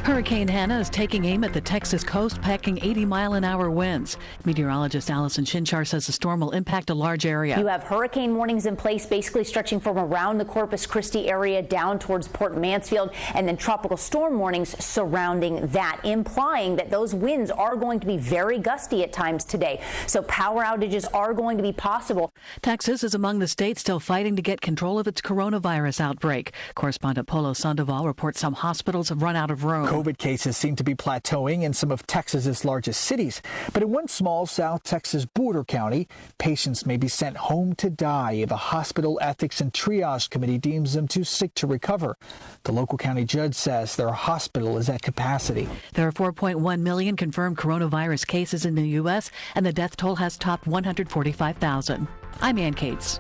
Hurricane Hannah is taking aim at the Texas coast, packing 80-mile-an-hour winds. Meteorologist Allison Shinchar says the storm will impact a large area. You have hurricane warnings in place, basically stretching from around the Corpus Christi area down towards Port Mansfield, and then tropical storm warnings surrounding that, implying that those winds are going to be very gusty at times today. So power outages are going to be possible. Texas is among the states still fighting to get control of its coronavirus outbreak. Correspondent Polo Sandoval reports some hospitals have run out of room. COVID cases seem to be plateauing in some of Texas's largest cities. But in one small South Texas border county, patients may be sent home to die if a hospital ethics and triage committee deems them too sick to recover. The local county judge says their hospital is at capacity. There are 4.1 million confirmed coronavirus cases in the U.S., and the death toll has topped 145,000. I'm Ann Cates.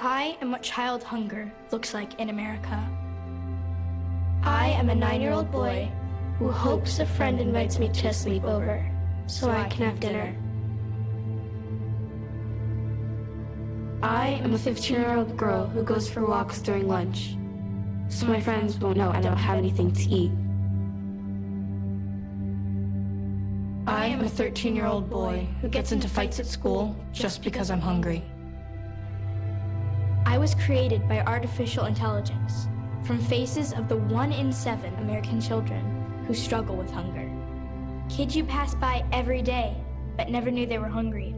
I am what child hunger looks like in America. I am a 9-year-old boy who hopes a friend invites me to a sleepover so I can have dinner. I am a 15-year-old girl who goes for walks during lunch so my friends won't know I don't have anything to eat. I am a 13-year-old boy who gets into fights at school just because I'm hungry. I was created by artificial intelligence from faces of the 1 in 7 American children who struggle with hunger. Kids you pass by every day, but never knew they were hungry.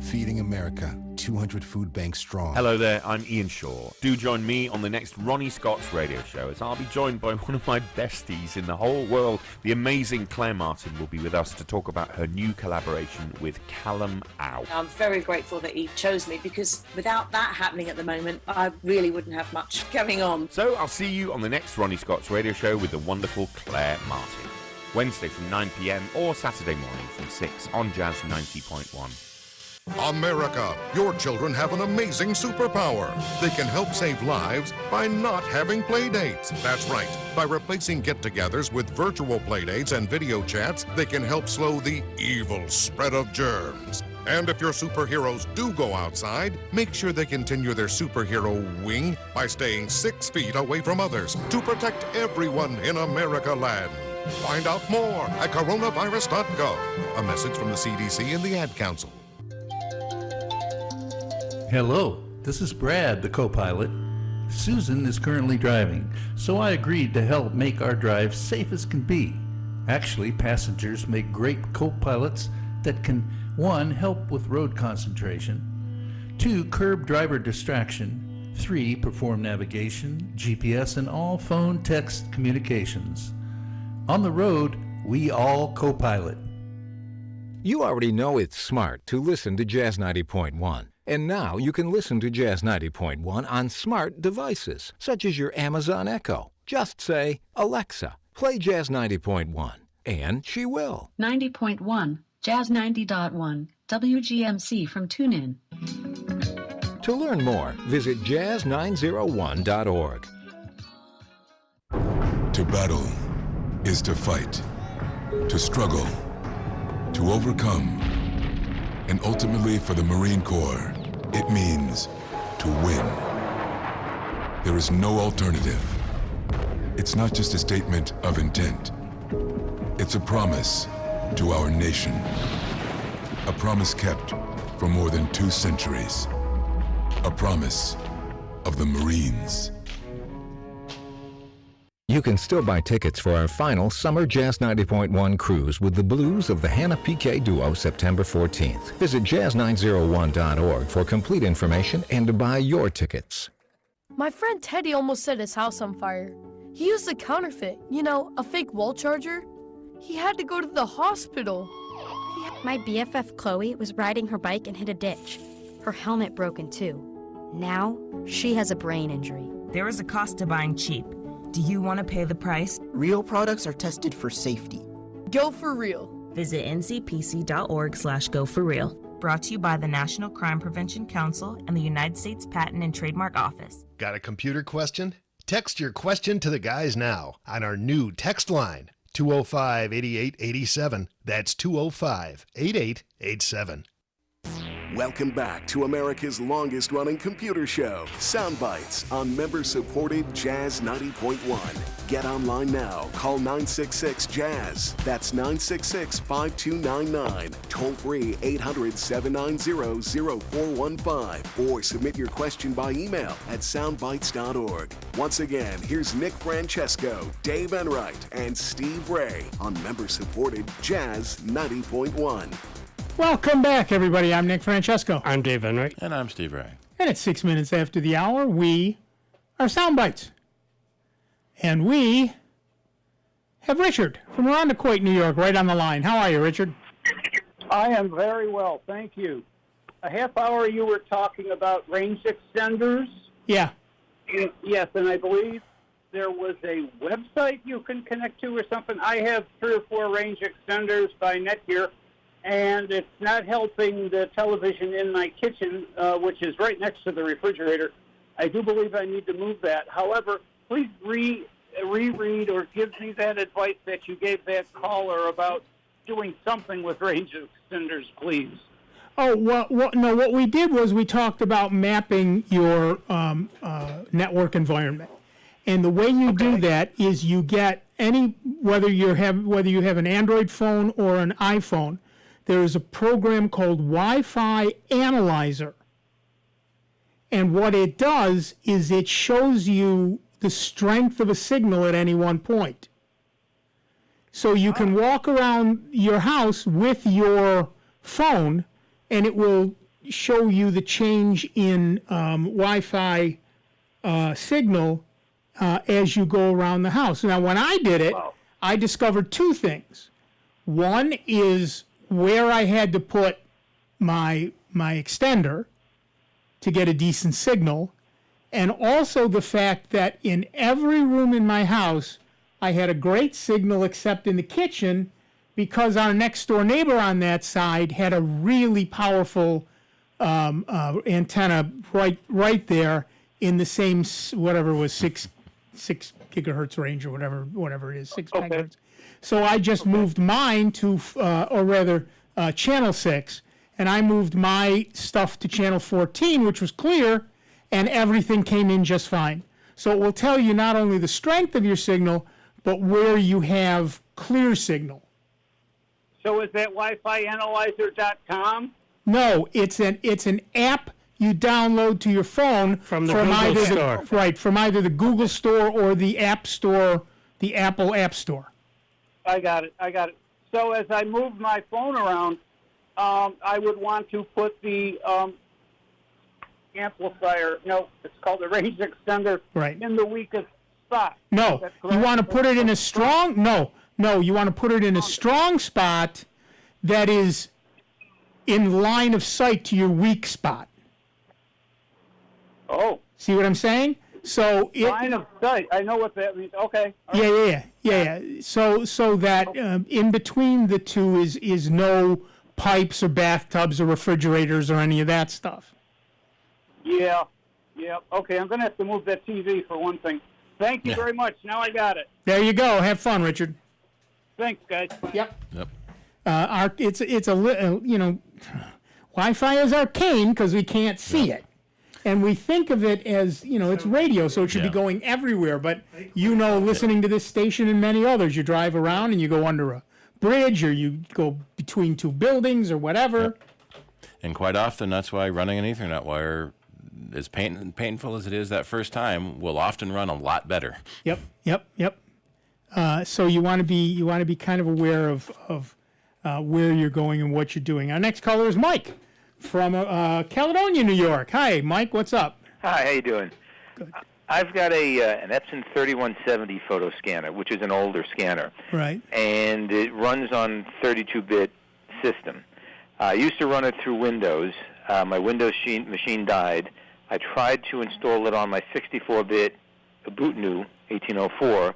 Feeding America, 200 food banks strong. Hello there, I'm Ian Shaw. Do join me on the next Ronnie Scott's radio show, as I'll be joined by one of my besties in the whole world. The amazing Claire Martin will be with us to talk about her new collaboration with Callum Au. I'm very grateful that he chose me, because without that happening at the moment, I really wouldn't have much going on. So I'll see you on the next Ronnie Scott's radio show with the wonderful Claire Martin. Wednesday from 9 p.m. or Saturday morning from 6 on Jazz 90.1. America, your children have an amazing superpower. They can help save lives by not having play dates. That's right. By replacing get-togethers with virtual play dates and video chats, they can help slow the evil spread of germs. And if your superheroes do go outside, make sure they continue their superhero wing by staying 6 feet away from others to protect everyone in America land. Find out more at coronavirus.gov. A message from the CDC and the Ad Council. Hello, this is Brad, the co-pilot. Susan is currently driving, so I agreed to help make our drive safe as can be. Actually, passengers make great co-pilots that can, 1, help with road concentration, 2, curb driver distraction, 3, perform navigation, GPS, and all phone text communications. On the road, we all co-pilot. You already know it's smart to listen to Jazz 90.1. And now you can listen to Jazz 90.1 on smart devices, such as your Amazon Echo. Just say, Alexa, play Jazz 90.1, and she will. 90.1, Jazz 90.1, WGMC from TuneIn. To learn more, visit jazz901.org. To battle is to fight, to struggle, to overcome, and ultimately for the Marine Corps, it means to win. There is no alternative. It's not just a statement of intent. It's a promise to our nation. A promise kept for more than 2 centuries. A promise of the Marines. You can still buy tickets for our final Summer Jazz 90.1 cruise with the blues of the Hannah PK Duo September 14th. Visit jazz901.org for complete information and to buy your tickets. My friend Teddy almost set his house on fire. He used a counterfeit, a fake wall charger. He had to go to the hospital. My BFF Chloe was riding her bike and hit a ditch. Her helmet broke in 2. Now, she has a brain injury. There is a cost to buying cheap. Do you want to pay the price? Real products are tested for safety. Go for real. Visit ncpc.org/go-for-real. Brought to you by the National Crime Prevention Council and the United States Patent and Trademark Office. Got a computer question? Text your question to the guys now on our new text line, 205-8887. That's 205-8887. Welcome back to America's longest-running computer show, Soundbites, on member-supported Jazz 90.1. Get online now. Call 966-JAZZ. That's 966-5299. Toll-free 800-790-0415. Or submit your question by email at soundbites.org. Once again, here's Nick Francesco, Dave Enright, and Steve Ray on member-supported Jazz 90.1. Welcome back, everybody. I'm Nick Francesco. I'm Dave Enright. And I'm Steve Ray. And it's 6 minutes after the hour. We are Soundbites. And we have Richard from Irondequoit, New York, right on the line. How are you, Richard? I am very well, thank you. A half hour you were talking about range extenders. Yeah. Yes, and I believe there was a website you can connect to or something. I have 3 or 4 range extenders by Netgear, and it's not helping the television in my kitchen, which is right next to the refrigerator. I do believe I need to move that. However, please reread or give me that advice that you gave that caller about doing something with range extenders, please. Oh, no, what we did was we talked about mapping your network environment. And the way you do that is you get whether you have an Android phone or an iPhone, there is a program called Wi-Fi Analyzer. And what it does is it shows you the strength of a signal at any one point. So you can walk around your house with your phone, and it will show you the change in Wi-Fi signal as you go around the house. Now, when I did it, I discovered 2 things. One is where I had to put my extender to get a decent signal, and also the fact that in every room in my house, I had a great signal except in the kitchen, because our next door neighbor on that side had a really powerful antenna right there in the same, whatever it was, 6 gigahertz range or whatever it is, 6 megahertz. So I just moved mine to, or rather, channel 6, and I moved my stuff to channel 14, which was clear, and everything came in just fine. So it will tell you not only the strength of your signal, but where you have clear signal. So is that WiFiAnalyzer.com? No, it's an app you download to your phone from Google Store. From either the Google Store or the App Store, the Apple App Store. I got it. So as I move my phone around, I would want to put the amplifier, it's called the range extender, in the weakest spot. No, you want to put it in a strong, you want to put it in a strong spot that is in line of sight to your weak spot. Oh. See what I'm saying? So line of sight. I know what that means. Okay. Yeah. So that in between the two is no pipes or bathtubs or refrigerators or any of that stuff. Yeah. Okay, I'm going to have to move that TV for one thing. Thank you very much. Now I got it. There you go. Have fun, Richard. Thanks, guys. Yep. Wi-Fi is arcane because we can't see it. And we think of it as, it's radio, so it should be going everywhere. But, listening to this station and many others, you drive around and you go under a bridge or you go between 2 buildings or whatever. Yep. And quite often, that's why running an Ethernet wire, as painful as it is that first time, will often run a lot better. Yep. So you want to be kind of aware of where you're going and what you're doing. Our next caller is Mike from Caledonia, New York. Hi, Mike. What's up? Hi. How you doing? Good. I've got an Epson 3170 photo scanner, which is an older scanner. Right. And it runs on 32-bit system. I used to run it through Windows. My Windows machine died. I tried to install it on my 64-bit Ubuntu 1804,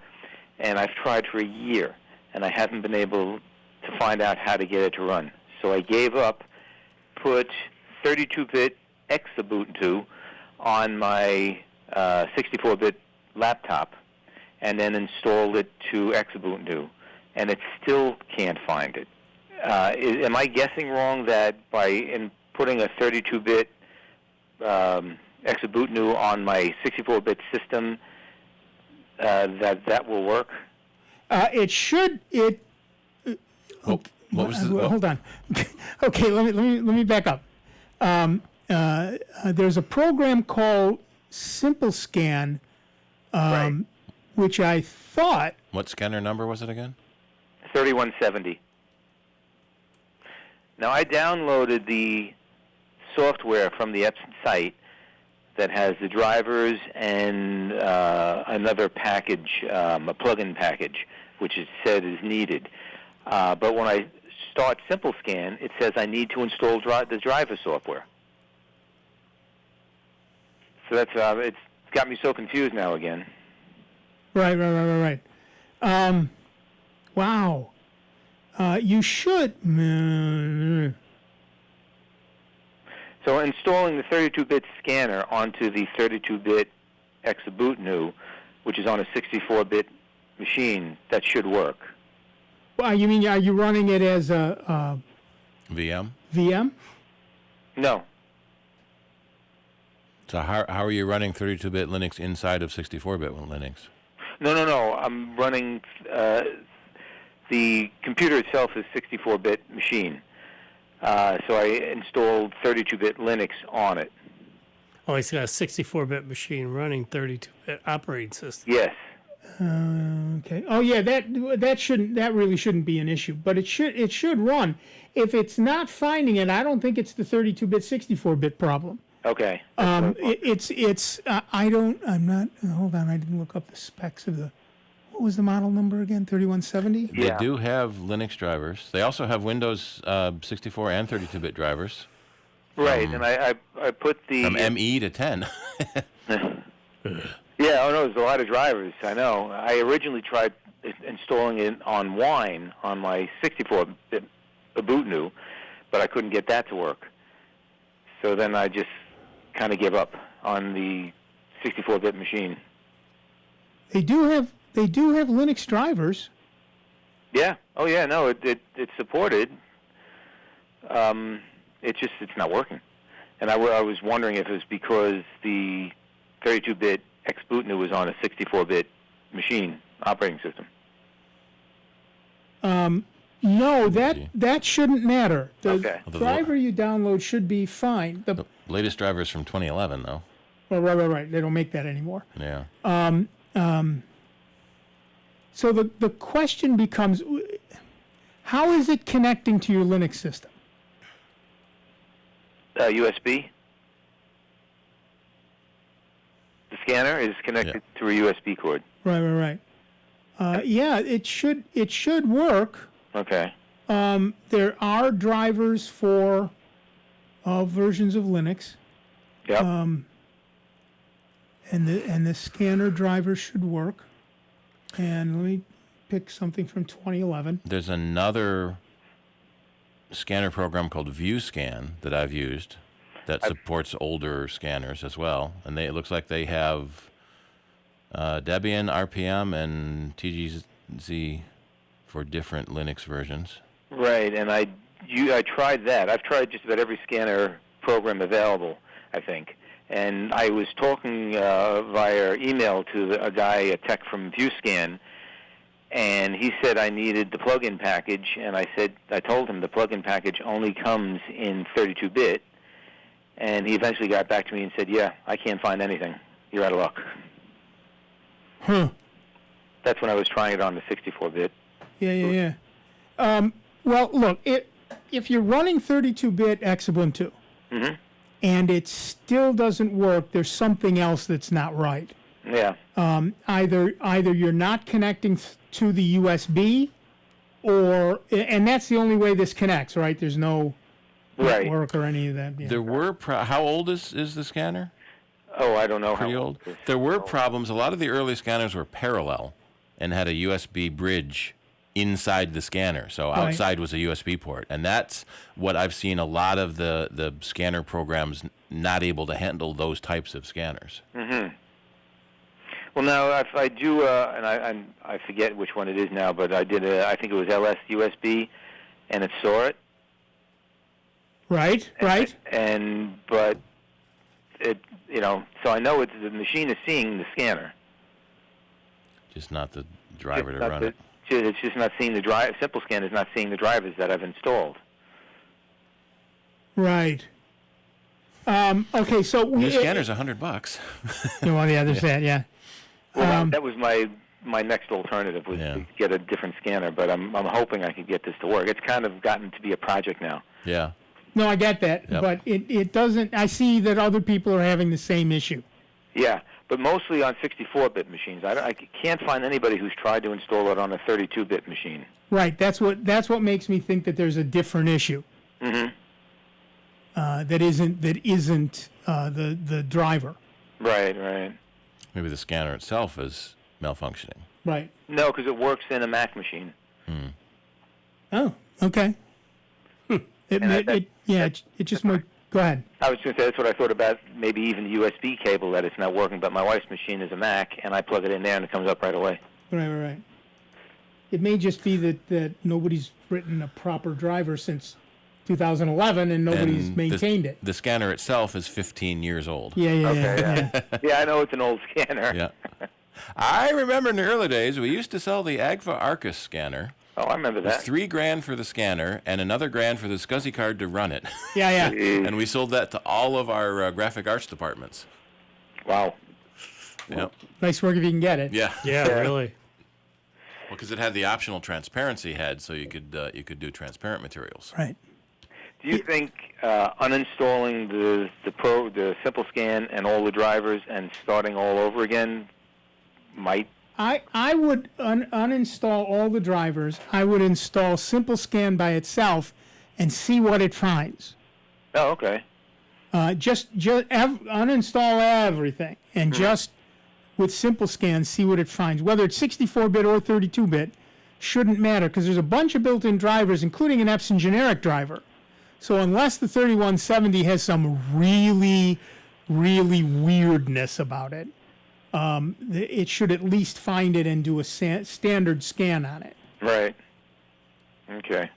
and I've tried for a year, and I haven't been able to find out how to get it to run. So I gave up, put 32-bit Ubuntu on my 64-bit laptop, and then installed it to Ubuntu, and it still can't find it. Am I guessing wrong that by putting a 32-bit Ubuntu on my 64-bit system, that will work? It should. What was the? Hold on. Okay, let me back up. There's a program called Simple Scan, which I thought. What scanner number was it again? 3170. Now, I downloaded the software from the Epson site that has the drivers and another package, a plug-in package, which it said is needed. But when I start Simple Scan, it says I need to install the driver software. So that's it's got me so confused now again. Right. Wow. You should. So installing the 32-bit scanner onto the 32-bit Ubuntu, which is on a 64-bit machine, that should work. Well, you mean, are you running it as a VM? VM? No. So how are you running 32-bit Linux inside of 64-bit Linux? No. I'm running the computer itself is 64-bit machine. So I installed 32-bit Linux on it. Oh, he's got a 64-bit machine running 32-bit operating system. Yes. Okay. Oh yeah, that really shouldn't be an issue, but it should run. If it's not finding it, I don't think it's the 32-bit 64-bit problem. Okay. I'm not. Hold on, I didn't look up the specs of the. What was the model number again? 3170? They do have Linux drivers. They also have Windows 64 and 32-bit drivers. Right, and I put the... From ME to 10. Yeah, there's a lot of drivers, I know. I originally tried installing it on Wine on my 64-bit Ubuntu, but I couldn't get that to work. So then I just kind of gave up on the 64-bit machine. They do have Linux drivers. Yeah. Oh, yeah. No, it's supported. It's not working. And I was wondering if it was because the 32-bit Ubuntu was on a 64-bit machine operating system. No, that shouldn't matter. The Okay. driver you download should be fine. The latest driver is from 2011, though. Well, right. They don't make that anymore. Yeah. So the question becomes, how is it connecting to your Linux system? USB. The scanner is connected through a USB cord. Right. Yeah, it should work. Okay. There are drivers for versions of Linux. Yep. And the scanner driver should work. And let me pick something from 2011. There's another scanner program called ViewScan that I've used that supports older scanners as well. And it looks like they have Debian, RPM, and TGZ for different Linux versions. Right, and I tried that. I've tried just about every scanner program available, I think. And I was talking via email to a guy, a tech from ViewScan, and he said I needed the plug-in package, and I told him the plug-in package only comes in 32-bit, and he eventually got back to me and said, yeah, I can't find anything. You're out of luck. That's when I was trying it on the 64-bit. Yeah. Well, look, if you're running 32-bit Ubuntu, and it still doesn't work, there's something else that's not right. Yeah. Either you're not connecting to the USB, and that's the only way this connects, right? There's no network or any of that. Yeah. There were how old is the scanner? Oh, I don't know Pretty how old. There were problems. A lot of the early scanners were parallel and had a USB bridge inside the scanner. So Right. outside was a USB port. And that's what I've seen a lot of the scanner programs not able to handle those types of scanners. Mm-hmm. Well, now, if I do, and I forget which one it is now, but I did I think it was LS USB, and it saw it. Right. But it, so I know the machine is seeing the scanner. Just not the driver to run it. It's just not seeing the drive. Simple Scan is not seeing the drivers that I've installed. Right. Okay, so New scanner's $100. You want the other side, yeah. Well, that was my next alternative was to get a different scanner, but I'm hoping I can get this to work. It's kind of gotten to be a project now. Yeah. No, I get that, Yep. but it doesn't. I see that other people are having the same issue. Yeah, but mostly on 64-bit machines. I can't find anybody who's tried to install it on a 32-bit machine. Right. That's what makes me think that there's a different issue. Mm-hmm. That isn't the driver. Right. Maybe the scanner itself is malfunctioning. Right. No, because it works in a Mac machine. Oh, okay. It just might. Go ahead. I was going to say that's what I thought about. Maybe even the USB cable that it's not working. But my wife's machine is a Mac, and I plug it in there, and it comes up right away. Right. It may just be that nobody's written a proper driver since 2011, and nobody's maintained it. The scanner itself is 15 years old. Yeah. Yeah, I know it's an old scanner. Yeah. I remember in the early days, we used to sell the Agfa Arcus scanner. Oh, I remember It was that. $3,000 for the scanner and another $1,000 for the SCSI card to run it. Yeah. And we sold that to all of our graphic arts departments. Wow. Yep. Nice work if you can get it. Yeah. Yeah, really. Well, because it had the optional transparency head, so you could do transparent materials. Right. Do you think uninstalling the Simple Scan and all the drivers and starting all over again might? I would uninstall all the drivers. I would install Simple Scan by itself and see what it finds. Oh, okay. Just uninstall everything and just with Simple Scan see what it finds. Whether it's 64-bit or 32-bit shouldn't matter because there's a bunch of built-in drivers, including an Epson generic driver. So unless the 3170 has some really, really weirdness about it, it should at least find it and do a standard scan on it. Right. Okay.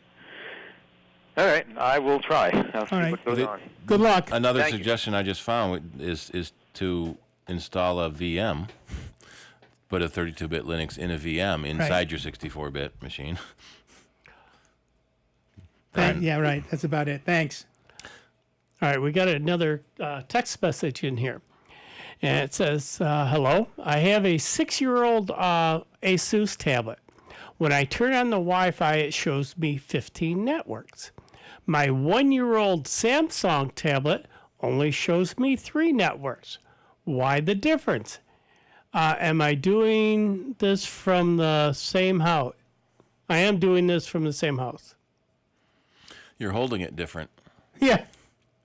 All right. I will try. I'll see what goes on. Good luck. Another Thank you. suggestion I just found is to install a VM, put a 32-bit Linux in a VM inside your 64-bit machine. Yeah, right. That's about it. Thanks. All right, we got another text message in here. And it says, hello, I have a 6-year-old Asus tablet. When I turn on the Wi-Fi, it shows me 15 networks. My 1-year-old Samsung tablet only shows me 3 networks. Why the difference? Am I doing this from the same house? I am doing this from the same house. You're holding it different. Yeah.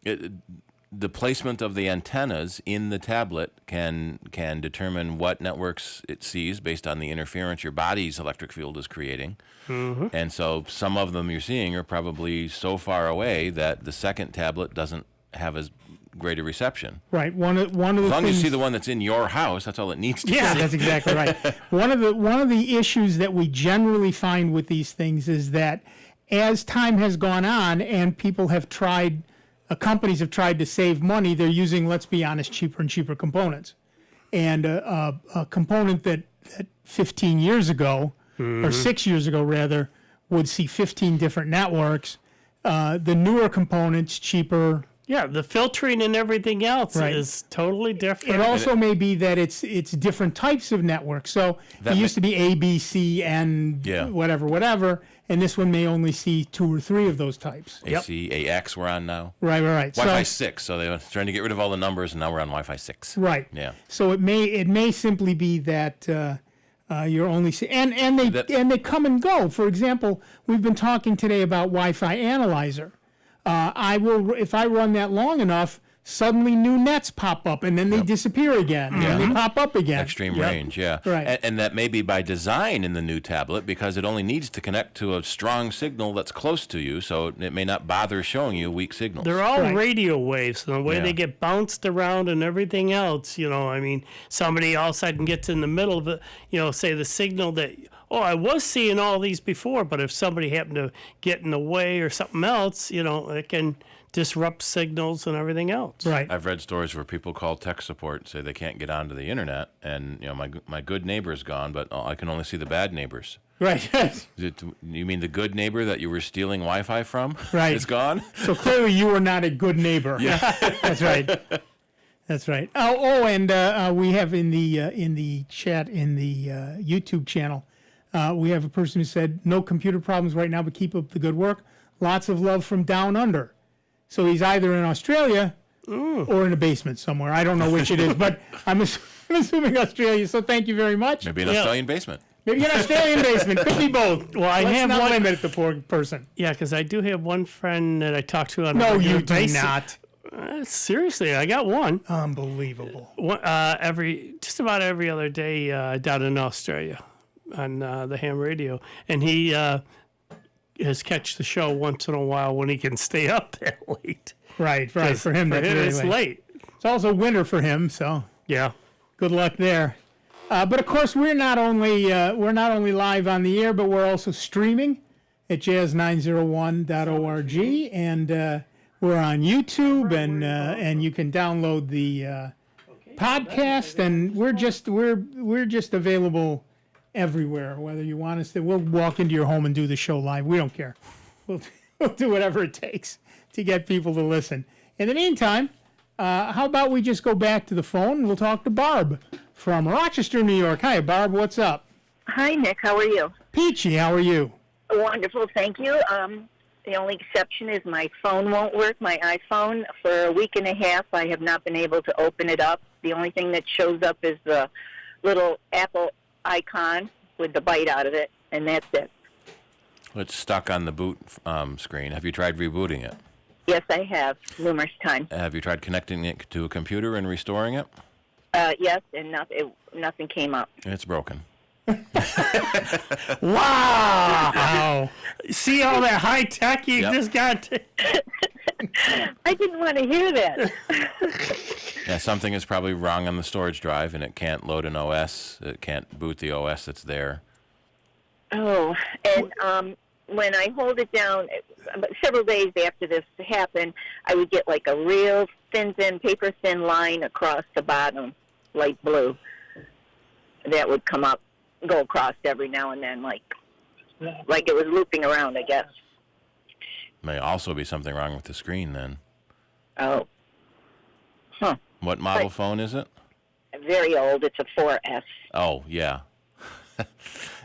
The placement of the antennas in the tablet can determine what networks it sees based on the interference your body's electric field is creating. Mm-hmm. And so some of them you're seeing are probably so far away that the second tablet doesn't have as great a reception. Right. One of the As long things, as you see the one that's in your house, that's all it needs to Yeah, see. that's exactly right. One of the issues that we generally find with these things is that as time has gone on and people have tried, companies have tried to save money, they're using, let's be honest, cheaper and cheaper components. And a component that 15 years ago, or 6 years ago rather, would see 15 different networks. The newer components, cheaper. Yeah, the filtering and everything else Right. is totally different. It also may be that it's different types of networks. So That it used to be A, B, C, and whatever, and this one may only see 2 or 3 of those types. AC, AX we're on now. Right. Wi-Fi So, 6, so they were trying to get rid of all the numbers, and now we're on Wi-Fi 6. right. Yeah. So it may simply be that you're only and they come and go. For example, we've been talking today about Wi-Fi Analyzer. If I run that long enough, suddenly new nets pop up, and then they disappear again, and then they pop up again. Extreme range, yeah. Right. And that may be by design in the new tablet because it only needs to connect to a strong signal that's close to you, so it may not bother showing you weak signals. They're all radio waves, and the way they get bounced around and everything else, I mean, somebody all of a sudden gets in the middle of it, say the signal that, I was seeing all these before, but if somebody happened to get in the way or something else, it can disrupt signals and everything else. Right. I've read stories where people call tech support and say they can't get onto the internet, and my good neighbor's gone, but I can only see the bad neighbors. Right. You mean the good neighbor that you were stealing Wi-Fi from? Right. It's gone. So clearly you were not a good neighbor. Yeah. That's right. That's right. And we have in the chat in the YouTube channel, we have a person who said no computer problems right now, but keep up the good work. Lots of love from down under. So he's either in Australia or in a basement somewhere. I don't know which it is, but I'm assuming Australia. So thank you very much. Maybe an Australian basement. Maybe an Australian basement. Could be both. Well, I Let's have not one limit the poor person. Yeah, because I do have one friend that I talk to on a No, regular you do basis. not. Seriously, I got one. Unbelievable. Just about every other day down in Australia on the ham radio, and he has catch the show once in a while when he can stay up that late. Right. For him, that's really it's late. It's also winter for him, so yeah. Good luck there. But of course, we're not only live on the air, but we're also streaming at jazz901.org, and we're on YouTube, and you can download the podcast, and we're just available everywhere. Whether you want us to, we'll walk into your home and do the show live. We don't care. We'll do whatever it takes to get people to listen. In the meantime, how about we just go back to the phone and we'll talk to Barb from Rochester, New York. Hi, Barb. What's up? Hi, Nick. How are you? Peachy. How are you? Wonderful. Thank you. The only exception is my phone won't work, my iPhone. For a week and a half, I have not been able to open it up. The only thing that shows up is the little Apple icon with the bite out of it, and that's it. It's stuck on the boot screen. Have you tried rebooting it? Yes, I have, numerous times. Have you tried connecting it to a computer and restoring it? Yes, and nothing came up. It's broken. Wow! See all that high tech you just got? I didn't want to hear that. Yeah, something is probably wrong on the storage drive, and it can't load an OS. It can't boot the OS that's there. Oh, and when I hold it down, several days after this happened, I would get like a real thin, paper-thin line across the bottom, light blue, that would come up, go across every now and then, like it was looping around, I guess. May also be something wrong with the screen then. Oh. Huh. What model phone is it? Very old. It's a 4S. Oh, yeah.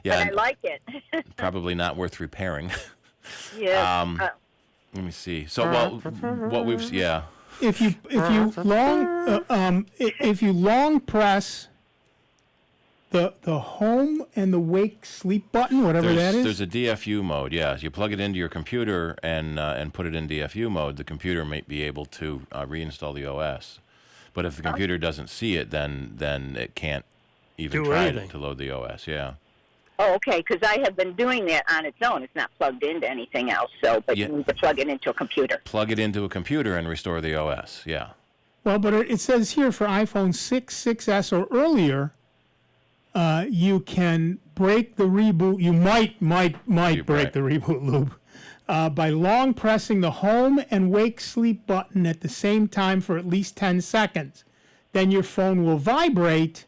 Yeah. And I like it. Probably not worth repairing. Yeah. Let me see. So, what we've If you long press the home and the wake sleep button, whatever that is. There's a DFU mode. Yeah, you plug it into your computer and put it in DFU mode. The computer might be able to reinstall the OS, but if the computer doesn't see it, then it can't even try to load the OS. Yeah. Oh, okay, because I have been doing that on its own. It's not plugged into anything else, but you need to plug it into a computer. Plug it into a computer and restore the OS, yeah. Well, but it says here for iPhone 6, 6S, or earlier, you can break the reboot. You might break the reboot loop by long pressing the home and wake sleep button at the same time for at least 10 seconds. Then your phone will vibrate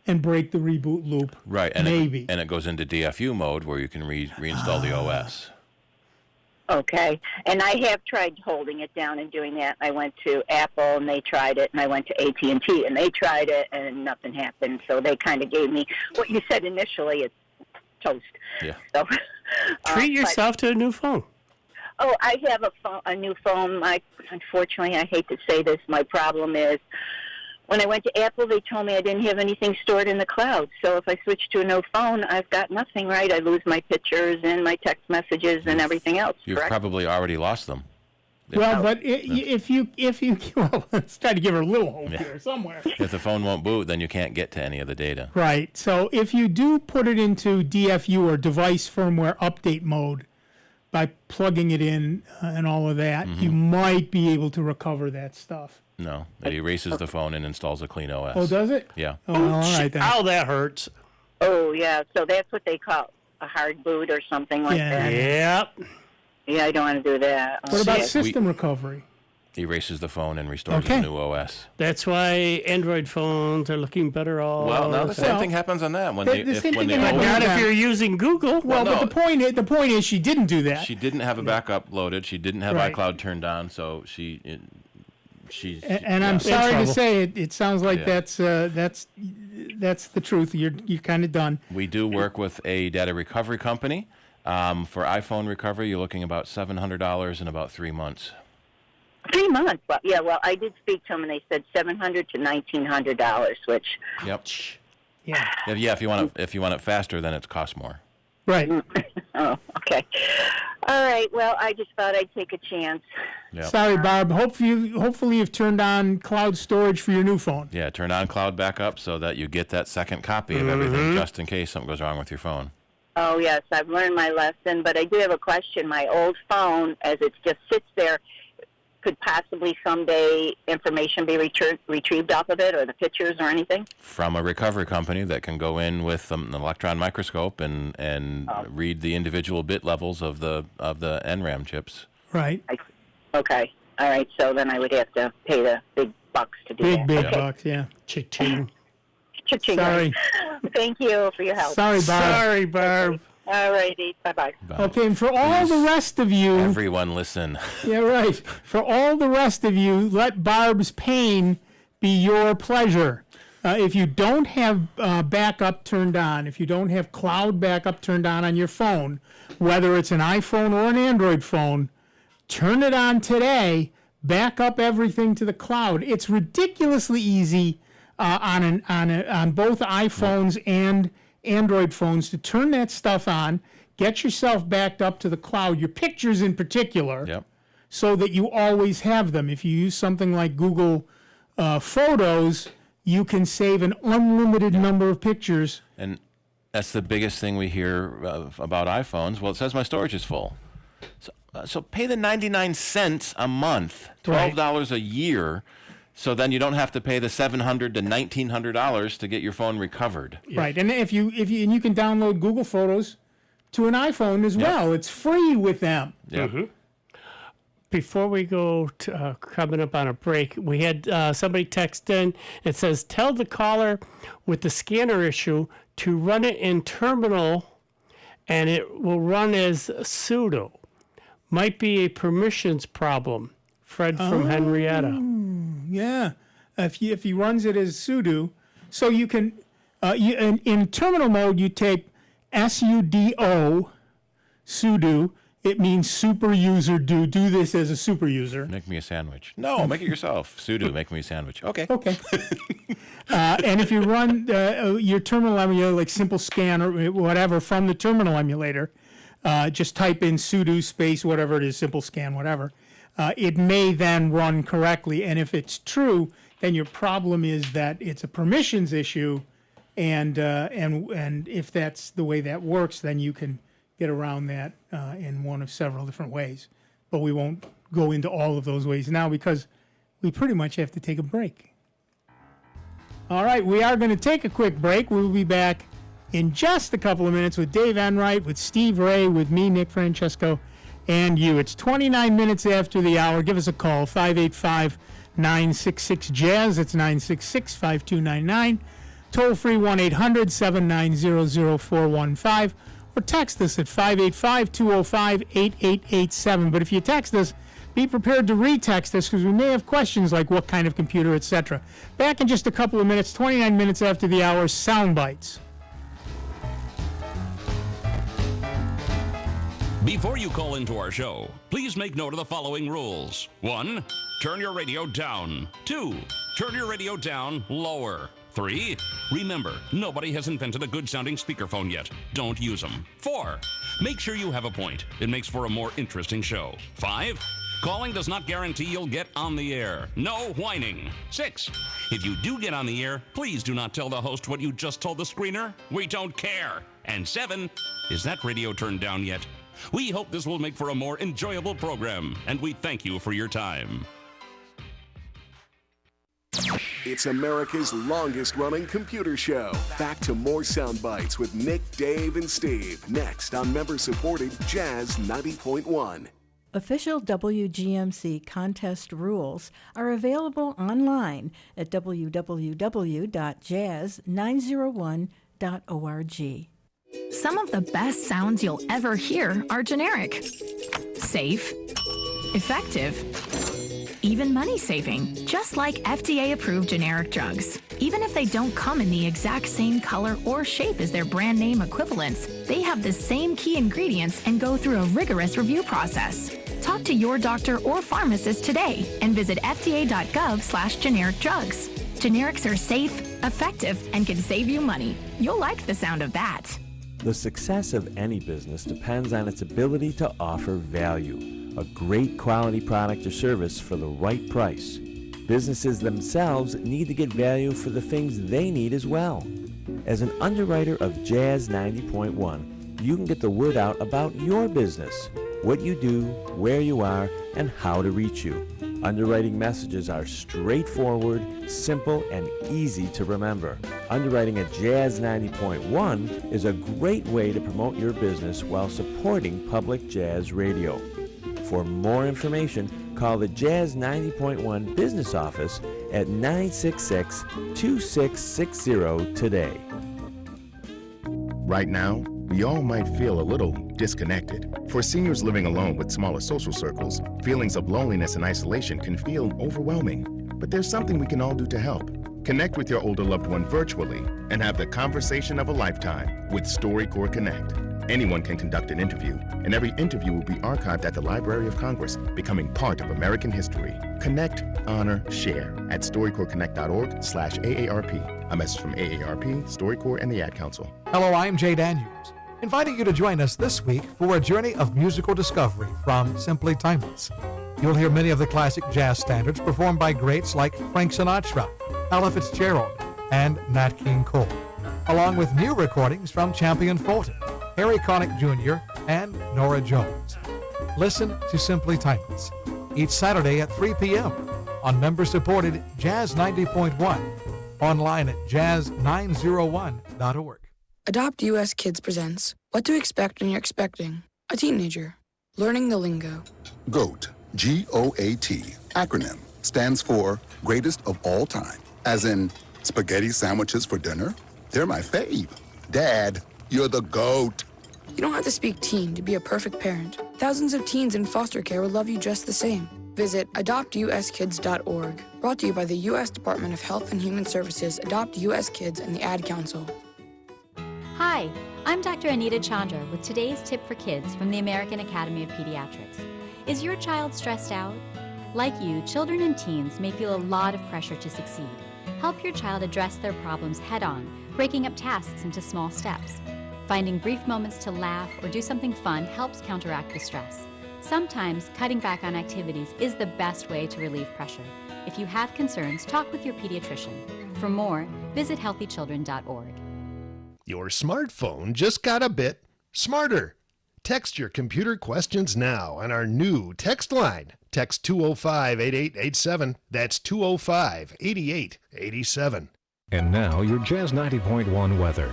and break the reboot loop. Right, and maybe. It goes into DFU mode where you can reinstall the OS. Okay, and I have tried holding it down and doing that. I went to Apple and they tried it, and I went to AT&T and they tried it, and nothing happened. So they kind of gave me what you said initially. It's toast. Yeah. So treat yourself to a new phone. Oh, I have a new phone. Unfortunately, I hate to say this, my problem is when I went to Apple, they told me I didn't have anything stored in the cloud. So if I switch to a new phone, I've got nothing, right? I lose my pictures and my text messages and everything else, You've correct? probably already lost them. Well, but if you well, let's try to give her a little hope here somewhere. If the phone won't boot, then you can't get to any of the data. Right. So if you do put it into DFU or device firmware update mode by plugging it in and all of that, you might be able to recover that stuff. No, it erases the phone and installs a clean OS. Oh, does it? Yeah. Oh, all right then. Ow, that hurts. Oh, yeah. So that's what they call a hard boot or something like that. Yep. Yeah, I don't want to do that. What about system recovery? Erases the phone and restores a new OS. That's why Android phones are looking better all Well, now the same Well, thing happens on that when the same thing can happen Not on if you're using Google. Well, no. but the point is she didn't do that. She didn't have a backup loaded. She didn't have Right. iCloud turned on, so she's. And I'm sorry to say it sounds like Yeah. that's the truth. You're kind of done. We do work with a data recovery company. For iPhone recovery, you're looking about $700 in about 3 months. 3 months. Well, yeah. Well, I did speak to them, and they said $700 to $1,900, which. Yep. Yeah. Yeah. If you want it faster, then it costs more. Right. Oh, okay. All right. Well, I just thought I'd take a chance. Yep. Sorry, Barb. Hopefully you've turned on cloud storage for your new phone. Yeah. Turn on cloud backup so that you get that second copy of everything, just in case something goes wrong with your phone. Oh, yes. I've learned my lesson, but I do have a question. My old phone, as it just sits there, could possibly someday information be retrieved off of it, or the pictures or anything? From a recovery company that can go in with an electron microscope and read the individual bit levels of the NRAM chips. Right. Okay. All right. So then I would have to pay the big bucks to do that. Big Okay. bucks, yeah. Cha-ching. Cha-ching. Sorry. Thank you for your help. Sorry, Barb. Sorry, Barb. All righty. Bye-bye. Okay, and for all the rest of you... Everyone listen. Yeah, right. For all the rest of you, let Barb's pain be your pleasure. If you don't have backup turned on, if you don't have cloud backup turned on your phone, whether it's an iPhone or an Android phone, turn it on today, back up everything to the cloud. It's ridiculously easy on both iPhones and Android phones to turn that stuff on, get yourself backed up to the cloud, your pictures in particular, so that you always have them. If you use something like Google Photos, you can save an unlimited number of pictures. And that's the biggest thing we hear about iPhones. Well, it says my storage is full. So pay the 99 cents a month, $12 a year, so then you don't have to pay the $700 to $1,900 to get your phone recovered. Right, and if you can download Google Photos to an iPhone as well. It's free with them. Before we go to, coming up on a break, we had somebody text in. It says, tell the caller with the scanner issue to run it in terminal, and it will run as sudo. Might be a permissions problem. Fred from Henrietta. Yeah, if he runs it as sudo, so you can in terminal mode you take sudo, sudo. It means super user. Do this as a super user. Make me a sandwich. No, make it yourself. Sudo, make me a sandwich. Okay. Okay. And if you run your terminal emulator, like Simple Scan or whatever, from the terminal emulator, just type in sudo space whatever it is, Simple Scan, whatever. It may then run correctly, and if it's true, then your problem is that it's a permissions issue, and if that's the way that works, then you can get around that in one of several different ways. But we won't go into all of those ways now because we pretty much have to take a break. All right, we are going to take a quick break. We'll be back in just a couple of minutes with Dave Enright, with Steve Ray, with me, Nick Francesco, and you. It's 29 minutes after the hour. Give us a call, 585-966-JAZZ. It's 966-5299. Toll free 1-800-790-0415. Or text us at 585-205-8887. But if you text us, be prepared to retext us because we may have questions like what kind of computer, etc. Back in just a couple of minutes, 29 minutes after the hour, Sound Bytes. Before you call into our show, please make note of the following rules. 1, turn your radio down. 2, turn your radio down lower. 3, remember, nobody has invented a good-sounding speakerphone yet. Don't use them. 4, make sure you have a point. It makes for a more interesting show. 5, Calling does not guarantee you'll get on the air. No whining. 6. If you do get on the air, please do not tell the host what you just told the screener. We don't care. And 7. Is that radio turned down yet? We hope this will make for a more enjoyable program, and we thank you for your time. It's America's longest-running computer show. Back to more Sound Bites with Nick, Dave, and Steve. Next on member-supported Jazz 90.1. Official WGMC contest rules are available online at www.jazz901.org. Some of the best sounds you'll ever hear are generic, safe, effective, even money-saving, just like FDA-approved generic drugs. Even if they don't come in the exact same color or shape as their brand name equivalents, they have the same key ingredients and go through a rigorous review process. Talk to your doctor or pharmacist today and visit fda.gov/generic drugs. Generics are safe, effective, and can save you money. You'll like the sound of that. The success of any business depends on its ability to offer value, a great quality product or service for the right price. Businesses themselves need to get value for the things they need as well. As an underwriter of Jazz 90.1, you can get the word out about your business, what you do, where you are, and how to reach you. Underwriting messages are straightforward, simple, and easy to remember. Underwriting at Jazz 90.1 is a great way to promote your business while supporting public jazz radio. For more information, call the Jazz 90.1 business office at 966-2660 today. Right now, we all might feel a little disconnected. For seniors living alone with smaller social circles, feelings of loneliness and isolation can feel overwhelming. But there's something we can all do to help. Connect with your older loved one virtually and have the conversation of a lifetime with StoryCorps Connect. Anyone can conduct an interview, and every interview will be archived at the Library of Congress, becoming part of American history. Connect, honor, share at StoryCorpsConnect.org/AARP. A message from AARP, StoryCorps, and the Ad Council. Hello, I'm Jay Daniels, inviting you to join us this week for a journey of musical discovery from Simply Timeless. You'll hear many of the classic jazz standards performed by greats like Frank Sinatra, Ella Fitzgerald, and Nat King Cole, along with new recordings from Champion Fulton, Harry Connick Jr., and Norah Jones. Listen to Simply Timeless each Saturday at 3 p.m. on member-supported Jazz 90.1, online at jazz901.org. Adopt US Kids presents What to Expect When You're Expecting a Teenager. Learning the lingo. GOAT, G-O-A-T, acronym, stands for Greatest of All Time. As in, spaghetti sandwiches for dinner? They're my fave. Dad, you're the GOAT. You don't have to speak teen to be a perfect parent. Thousands of teens in foster care will love you just the same. Visit adoptuskids.org. Brought to you by the U.S. Department of Health and Human Services, Adopt U.S. Kids, and the Ad Council. Hi, I'm Dr. Anita Chandra with today's tip for kids from the American Academy of Pediatrics. Is your child stressed out? Like you, children and teens may feel a lot of pressure to succeed. Help your child address their problems head-on, breaking up tasks into small steps. Finding brief moments to laugh or do something fun helps counteract the stress. Sometimes cutting back on activities is the best way to relieve pressure. If you have concerns, talk with your pediatrician. For more, visit healthychildren.org. Your smartphone just got a bit smarter. Text your computer questions now on our new text line. Text 205-8887. That's 205-8887. And now your Jazz 90.1 weather.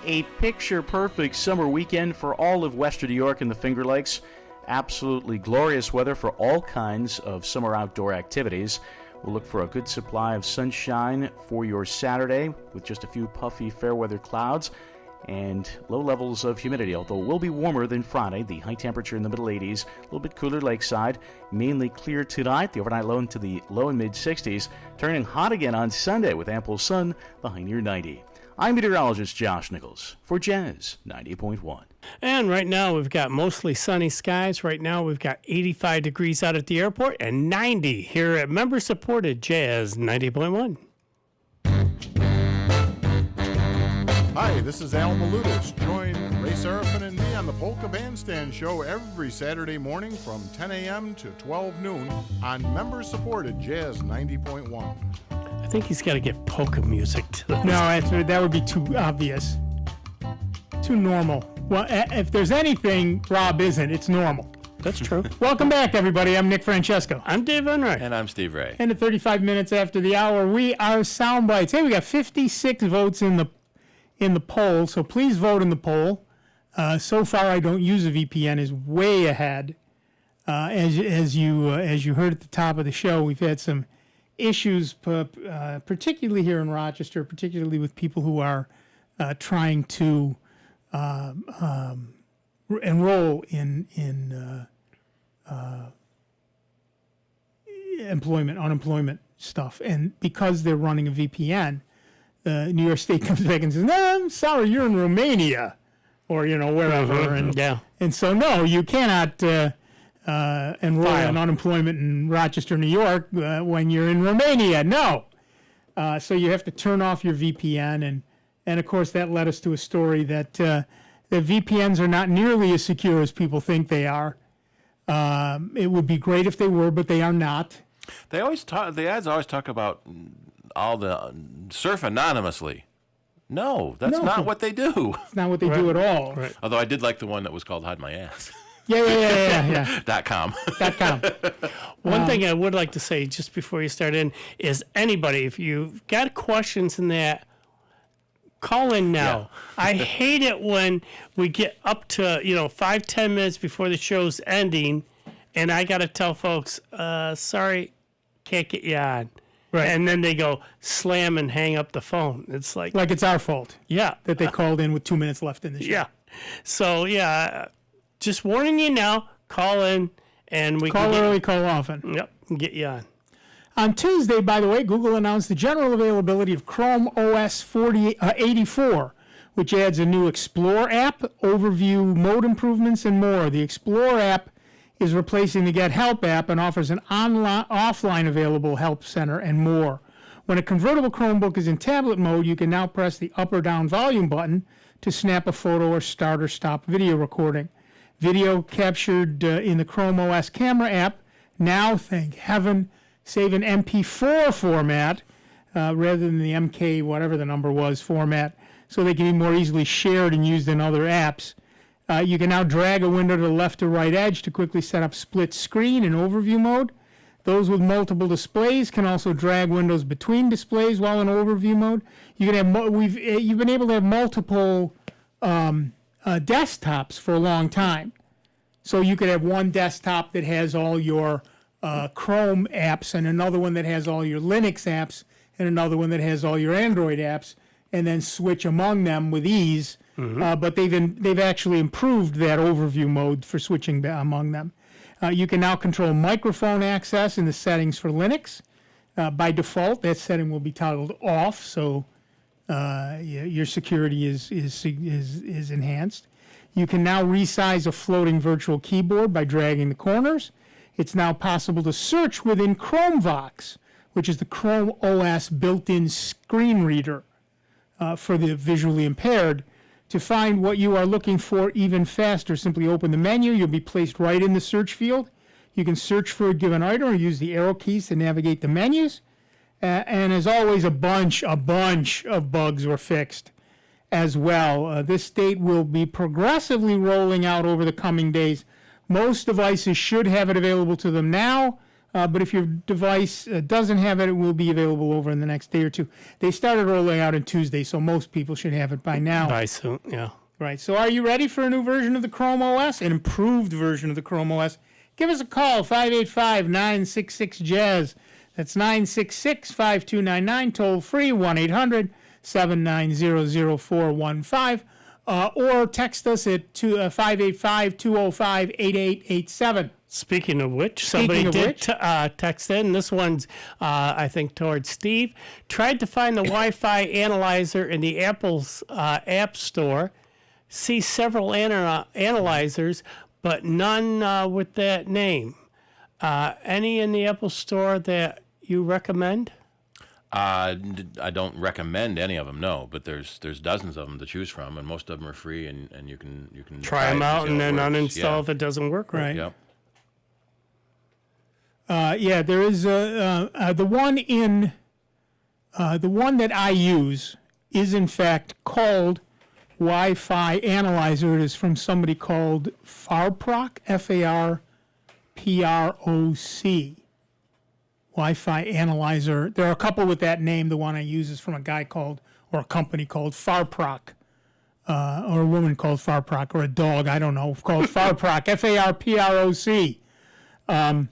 A picture-perfect summer weekend for all of western New York and the Finger Lakes. Absolutely glorious weather for all kinds of summer outdoor activities. We'll look for a good supply of sunshine for your Saturday with just a few puffy fair weather clouds and low levels of humidity, although it will be warmer than Friday. The high temperature in the middle 80s, a little bit cooler lakeside, mainly clear tonight. The overnight low into the low and mid 60s, turning hot again on Sunday with ample sun, the high near 90. I'm meteorologist Josh Nichols for Jazz 90.1. And right now we've got mostly sunny skies. Right now we've got 85 degrees out at the airport and 90 here at member-supported Jazz 90.1. Hi, this is Al Malutis. Join Ray Seraphin and me on the Polka Bandstand Show every Saturday morning from 10 a.m. to 12 noon on member-supported Jazz 90.1. I think he's got to get polka music to this. No, that would be too obvious. Too normal. Well, if there's anything Rob isn't, it's normal. That's true. Welcome back, everybody. I'm Nick Francesco. I'm Dave Enright. And I'm Steve Ray. And at 35 minutes after the hour, we are Soundbites. Hey, we got 56 votes in the poll, so please vote in the poll. So far, I don't use a VPN is way ahead. As you heard at the top of the show, we've had some issues, particularly here in Rochester, particularly with people who are trying to enroll in unemployment stuff, and because they're running a VPN. New York State comes back and says, "No, I'm sorry, you're in Romania," or wherever, and so no, you cannot enroll in unemployment in Rochester, New York, when you're in Romania. No, so you have to turn off your VPN, and of course that led us to a story that the VPNs are not nearly as secure as people think they are. It would be great if they were, but they are not. The ads always talk about all the surf anonymously. No, that's not what they do. It's not what they do at all. Right. Although I did like the one that was called Hide My Ass. Yeah. .com. One thing I would like to say just before you start in is anybody, if you've got questions in that, call in now. Yeah. I hate it when we get up to 5-10 minutes before the show's ending, and I got to tell folks, sorry, can't get you on. Right. And then they go slam and hang up the phone. It's like it's our fault. Yeah. That they called in with 2 minutes left in the show. Yeah. So just warning you now. Call in, and we call early, call often. Yep, and get you on. On Tuesday, by the way, Google announced the general availability of Chrome OS 84, which adds a new Explore app, overview, mode improvements, and more. The Explore app is replacing the Get Help app and offers an offline available help center and more. When a convertible Chromebook is in tablet mode, you can now press the up or down volume button to snap a photo or start or stop video recording. Video captured in the Chrome OS camera app now, thank heaven, save in MP4 format rather than the MK, whatever the number was, format, so they can be more easily shared and used in other apps. You can now drag a window to the left or right edge to quickly set up split screen and overview mode. Those with multiple displays can also drag windows between displays while in overview mode. You can have you've been able to have multiple desktops for a long time. So you could have one desktop that has all your Chrome apps and another one that has all your Linux apps and another one that has all your Android apps, and then switch among them with ease. But they've actually improved that overview mode for switching among them. You can now control microphone access in the settings for Linux. By default, that setting will be toggled off, so your security is enhanced. You can now resize a floating virtual keyboard by dragging the corners. It's now possible to search within ChromeVox, which is the Chrome OS built-in screen reader for the visually impaired. To find what you are looking for even faster, simply open the menu. You'll be placed right in the search field. You can search for a given item or use the arrow keys to navigate the menus. And as always, a bunch of bugs were fixed as well. This state will be progressively rolling out over the coming days. Most devices should have it available to them now, but if your device doesn't have it, it will be available over in the next day or two. They started rolling out on Tuesday, so most people should have it by now. By soon, yeah. Right. So are you ready for a new version of the Chrome OS? An improved version of the Chrome OS? Give us a call, 585-966-JAZZ. That's 966-5299, toll free, 1-800-790-0415. Or text us at 585-205-8887. Speaking of which, somebody did text in. This one's, I think, towards Steve. Tried to find the Wi-Fi analyzer in the Apple's App Store. See several analyzers, but none with that name. Any in the Apple Store that you recommend? I don't recommend any of them, no. But there's dozens of them to choose from, and most of them are free, and you can Try them it out see and how it then works. uninstall if it doesn't work right. Yep. There is the one that I use is in fact called Wi-Fi Analyzer. It is from somebody called Farproc, Farproc. Wi-Fi Analyzer. There are a couple with that name. The one I use is from a guy called, or a company called Farproc, or a woman called Farproc, or a dog, I don't know, called Farproc, Farproc.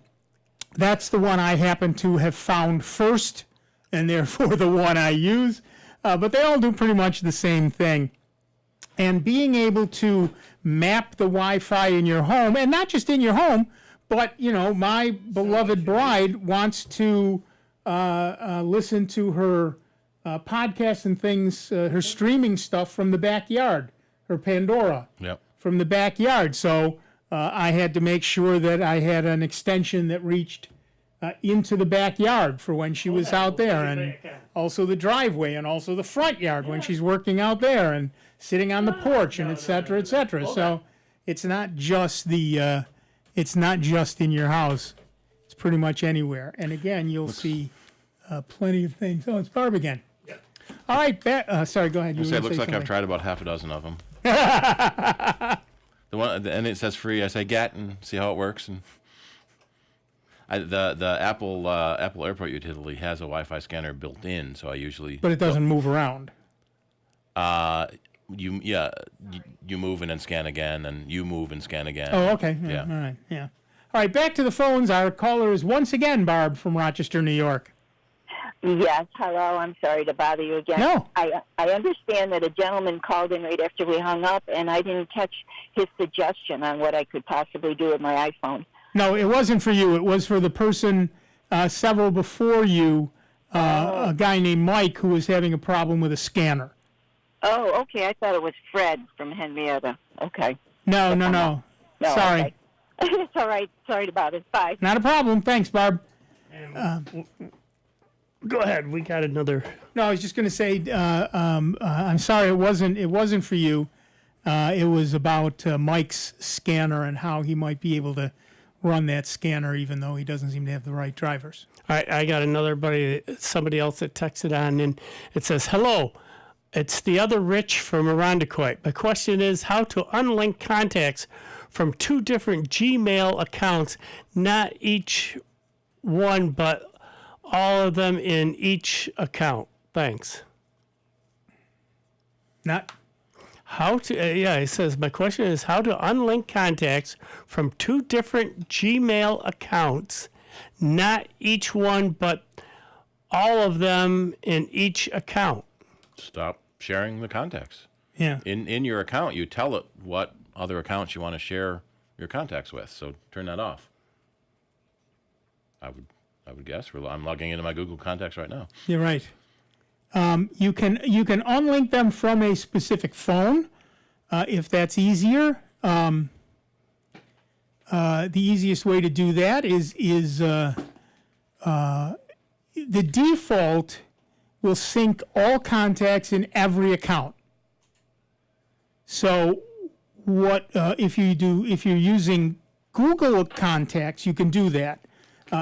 That's the one I happen to have found first, and therefore the one I use. But they all do pretty much the same thing. And being able to map the Wi-Fi in your home, and not just in your home, but, you know, my beloved bride wants to listen to her podcasts and things, her streaming stuff from the backyard, her Pandora from the backyard. So I had to make sure that I had an extension that reached into the backyard for when she was out there, and also the driveway, and also the front yard when she's working out there, and sitting on the porch, and et cetera, et cetera. So it's not just the... it's not just in your house. It's pretty much anywhere. And again, you'll see plenty of things. Oh, it's Barb again. Yeah. All right. Sorry, go ahead. It looks like I've tried about half a dozen of them. The one, and it says free. I say get and see how it works. And the Apple Airport utility has a Wi-Fi scanner built in, so I usually. But it doesn't move around. You move and then scan again, and you move and scan again. Oh, okay. Yeah. All right. Yeah. All right. Back to the phones. Our caller is once again Barb from Rochester, New York. Yes. Hello. I'm sorry to bother you again. No. I understand that a gentleman called in right after we hung up, and I didn't catch his suggestion on what I could possibly do with my iPhone. No, it wasn't for you. It was for the person several before you, a guy named Mike who was having a problem with a scanner. Oh, okay. I thought it was Fred from Henrietta. Okay. No. Sorry. Okay. It's all right. Sorry about it. Bye. Not a problem. Thanks, Barb. Go ahead. We got another. No, I was just going to say, I'm sorry. It wasn't for you. It was about Mike's scanner and how he might be able to run that scanner, even though he doesn't seem to have the right drivers. All right. I got somebody else that texted on, and it says, "Hello. It's the other Rich from Irondequoit. My question is how to unlink contacts from two different Gmail accounts, not each one, but all of them in each account. Thanks." Not how to, it says, my question is how to unlink contacts from two different Gmail accounts, not each one, but all of them in each account. Stop sharing the contacts. Yeah. In your account, you tell it what other accounts you want to share your contacts with. So turn that off. I would guess. I'm logging into my Google contacts right now. You're right. You can unlink them from a specific phone if that's easier. The easiest way to do that is the default will sync all contacts in every account. So what if you're using Google contacts, you can do that.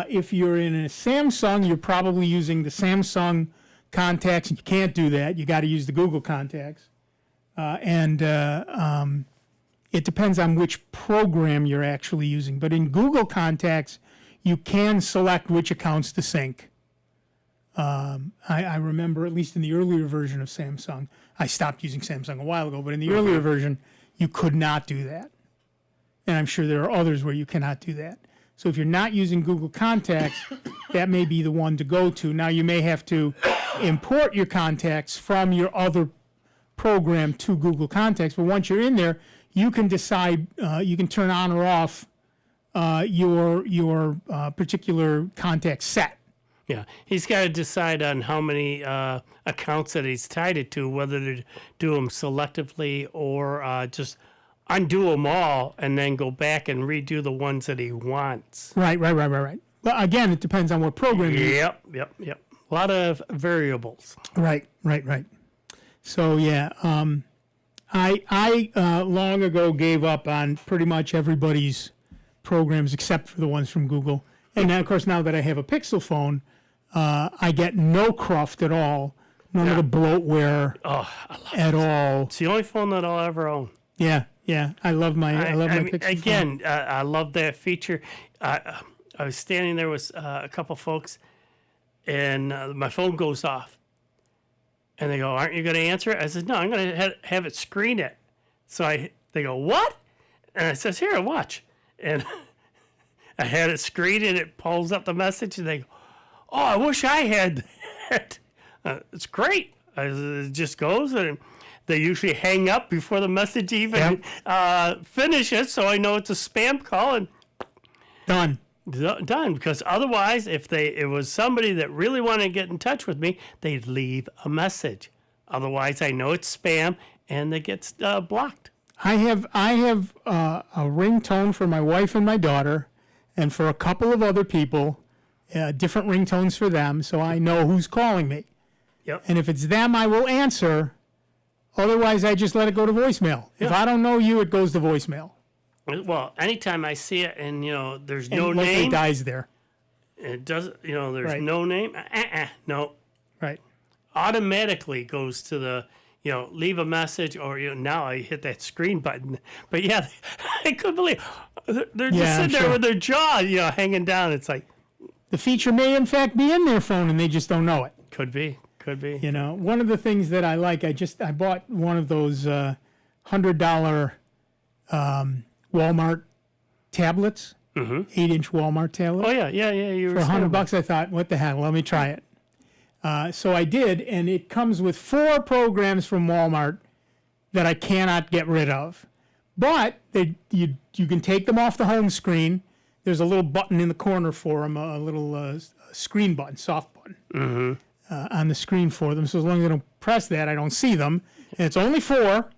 If you're in a Samsung, you're probably using the Samsung contacts, and you can't do that. You got to use the Google contacts. It depends on which program you're actually using. But in Google contacts, you can select which accounts to sync. I remember, at least in the earlier version of Samsung, I stopped using Samsung a while ago, but in the earlier version, you could not do that. And I'm sure there are others where you cannot do that. So if you're not using Google Contacts, that may be the one to go to. Now, you may have to import your contacts from your other program to Google Contacts, but once you're in there, you can decide, you can turn on or off your particular contact set. Yeah, he's got to decide on how many accounts that he's tied it to, whether to do them selectively or just undo them all and then go back and redo the ones that he wants. Right. Well, again, it depends on what program you use. Yep. A lot of variables. Right. So yeah, I long ago gave up on pretty much everybody's programs except for the ones from Google. And now, of course, now that I have a Pixel phone, I get no cruft at all, none of the bloatware at all. It's the only phone that I'll ever own. Yeah. I love my Pixel phone. Again, I love that feature. I was standing there with a couple folks, and my phone goes off. And they go, "Aren't you going to answer it?" I said, "No, I'm going to have it screen it." So they go, "What?" And I says, "Here, watch." And I had it screened, and it pulls up the message, and they go, "Oh, I wish I had that." It's great. It just goes, and they usually hang up before the message even finishes, so I know it's a spam call, and done. Because otherwise, if it was somebody that really wanted to get in touch with me, they'd leave a message. Otherwise, I know it's spam, and it gets blocked. I have a ringtone for my wife and my daughter, and for a couple of other people, different ringtones for them, so I know who's calling me. Yep. And if it's them, I will answer. Otherwise, I just let it go to voicemail. Yeah. If I don't know you, it goes to voicemail. Well, anytime I see it and, there's no and name. It dies there. It does, there's Right. no name. No. Right. Automatically goes to the, leave a message or, now I hit that screen button. But yeah, I couldn't believe they're just sitting there with their jaw, hanging down. It's like. The feature may, in fact, be in their phone and they just don't know it. Could be. One of the things that I like, I bought one of those $100 Walmart tablets, 8-inch Walmart tablet. Oh yeah. You for $100, I thought, what the hell? Let me try it. So I did, and it comes with 4 programs from Walmart that I cannot get rid of. But you can take them off the home screen. There's a little button in the corner for them, a little screen button, soft button, on the screen for them. So as long as I don't press that, I don't see them. And it's only 4.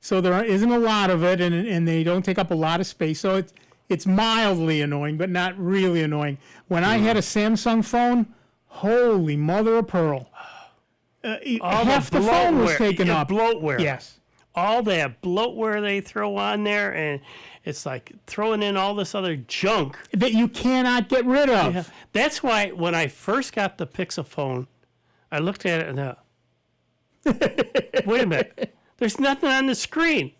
So there isn't a lot of it, and they don't take up a lot of space. So it's mildly annoying, but not really annoying. When I had a Samsung phone, holy mother of pearl. Half the phone was taken up. Bloatware. Yes. All that bloatware they throw on there, and it's like throwing in all this other junk. That you cannot get rid of. Yeah. That's why when I first got the Pixel phone, I looked at it and wait a minute. There's nothing on the screen.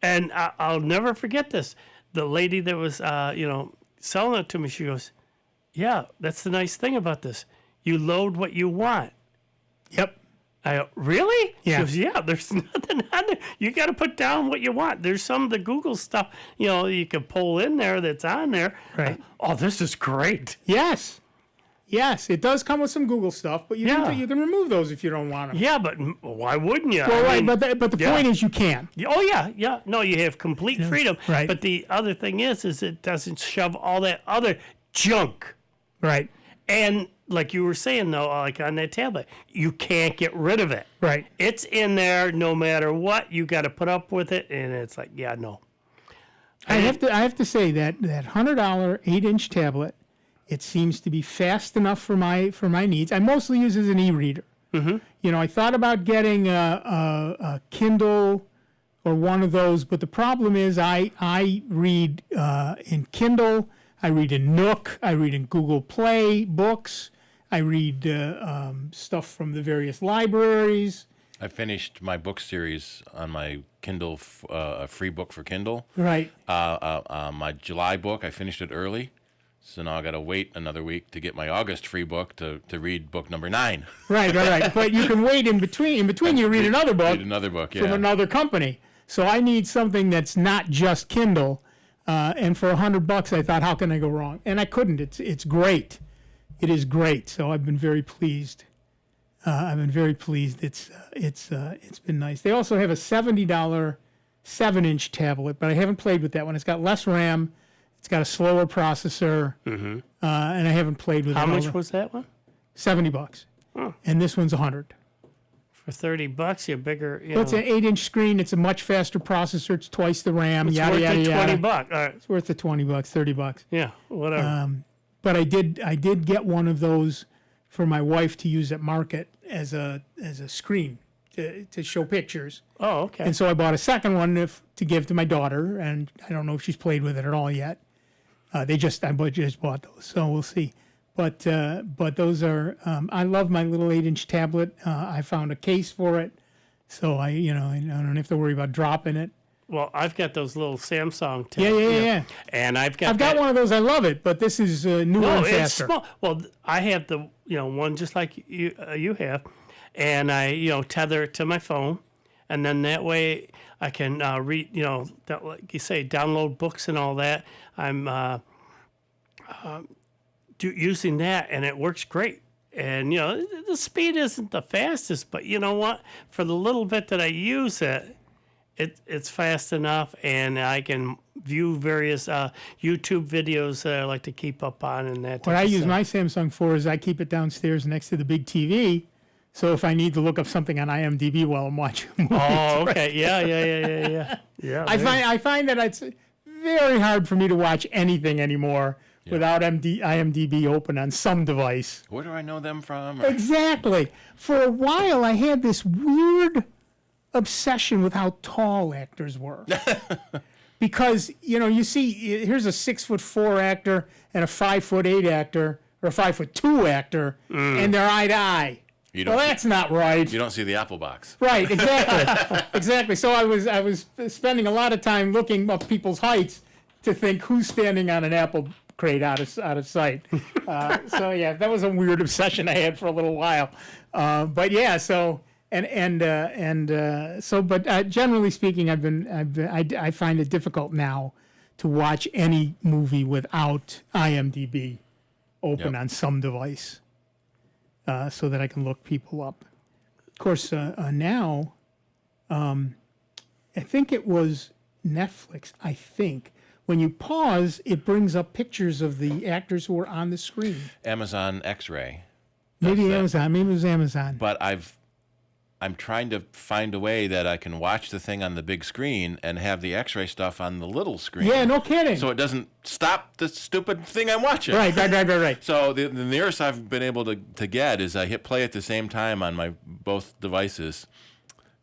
And I'll never forget this. The lady that was, selling it to me, she goes, "Yeah, that's the nice thing about this. You load what you want." Yep. I go, "Really?" Yeah. She goes, "Yeah, there's nothing on there. You got to put down what you want. There's some of the Google stuff, you can pull in there that's on there." Right. Oh, this is great. Yes, it does come with some Google stuff, but you can remove those if you don't want them. Yeah, but why wouldn't you? Well, right, but the point is you can. Oh, yeah. No, you have complete freedom. Right. But the other thing is it doesn't shove all that other junk. Right. And like you were saying, though, like on that tablet, you can't get rid of it. Right. It's in there no matter what. You got to put up with it. And it's like, yeah, no. I have to say that $100 8-inch tablet, it seems to be fast enough for my needs. I mostly use it as an e-reader. Mm-hmm. I thought about getting a Kindle or one of those, but the problem is I read in Kindle, I read in Nook, I read in Google Play books, I read stuff from the various libraries. I finished my book series on my Kindle, a free book for Kindle. Right. My July book, I finished it early. So now I got to wait another week to get my August free book to read book number 9. Right. But you can wait in between. In between, you read another book. Read another book, from another company. So I need something that's not just Kindle. And for $100, I thought, how can I go wrong? And I couldn't. It's great. It is great. So I've been very pleased. It's been nice. They also have a $70 7-inch tablet, but I haven't played with that one. It's got less RAM. It's got a slower processor, and I haven't played with it. How much was that one? $70. Oh. And this one's $100. For $30, you're bigger. Well, it's an 8-inch screen. It's a much faster processor. It's twice the RAM. It's yada worth yada the yada. $20. All right. It's worth the $20, $30. Yeah, whatever. But I did get one of those for my wife to use at market as a screen to show pictures. Oh, okay. And so I bought a second one to give to my daughter, and I don't know if she's played with it at all yet. I just bought those, so we'll see. But those are I love my little 8-inch tablet. I found a case for it, so I don't have to worry about dropping it. Well, I've got those little Samsung tablets. Yeah. And I've got one of those. I love it, but this is newer and faster. It's small. Well, I have the one just like you have, and I tether it to my phone, and then that way I can read like you say, download books and all that. I'm using that, and it works great. And the speed isn't the fastest, but you know what? For the little bit that I use it. It's fast enough, and I can view various YouTube videos that I like to keep up on and that. What I use my Samsung for is I keep it downstairs next to the big TV, so if I need to look up something on IMDb while I'm watching a movie. Oh, okay, yeah. I find that it's very hard for me to watch anything anymore without IMDb open on some device. Where do I know them from? Exactly. For a while, I had this weird obsession with how tall actors were. Because, you see, here's a 6'4" actor and a 5'8" actor, or a 5'2" actor, and they're eye to eye. Well, that's not right. You don't see the Apple box. Right, exactly. Exactly. So I was spending a lot of time looking up people's heights to think who's standing on an apple crate out of sight. So yeah, that was a weird obsession I had for a little while. But yeah, so but generally speaking, I find it difficult now to watch any movie without IMDb open on some device, so that I can look people up. Of course, now, I think it was Netflix. I think when you pause, it brings up pictures of the actors who are on the screen. Amazon X-ray. Maybe Amazon. Maybe it was Amazon. But I'm trying to find a way that I can watch the thing on the big screen and have the X-ray stuff on the little screen. Yeah, no kidding. So it doesn't stop the stupid thing I'm watching. Right. So the nearest I've been able to get is I hit play at the same time on my both devices,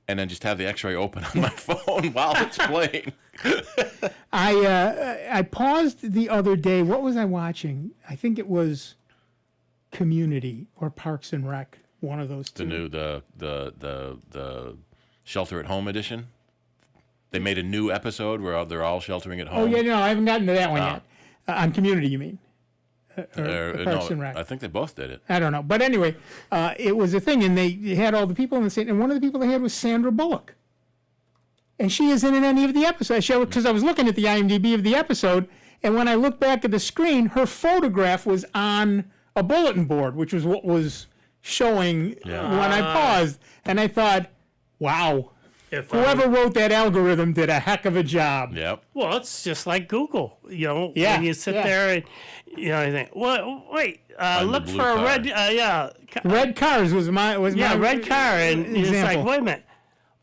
and then just have the X-ray open on my phone while it's playing. I paused the other day. What was I watching? I think it was Community or Parks and Rec. One of those two. The Shelter at Home edition. They made a new episode where they're all sheltering at home. Oh yeah, no, I haven't gotten to that one yet. On Community, you mean? Or Parks and Rec. I think they both did it. I don't know, but anyway, it was a thing, and they had all the people in the scene, and one of the people they had was Sandra Bullock, and she isn't in any of the episodes. Because I was looking at the IMDb of the episode, and when I looked back at the screen, her photograph was on a bulletin board, which was what was showing when I paused, and I thought, wow, whoever wrote that algorithm did a heck of a job. Yep. Well, it's just like Google, when you sit there and you think, well, wait, look for a red, red cars was my red car, and it's like, wait a minute.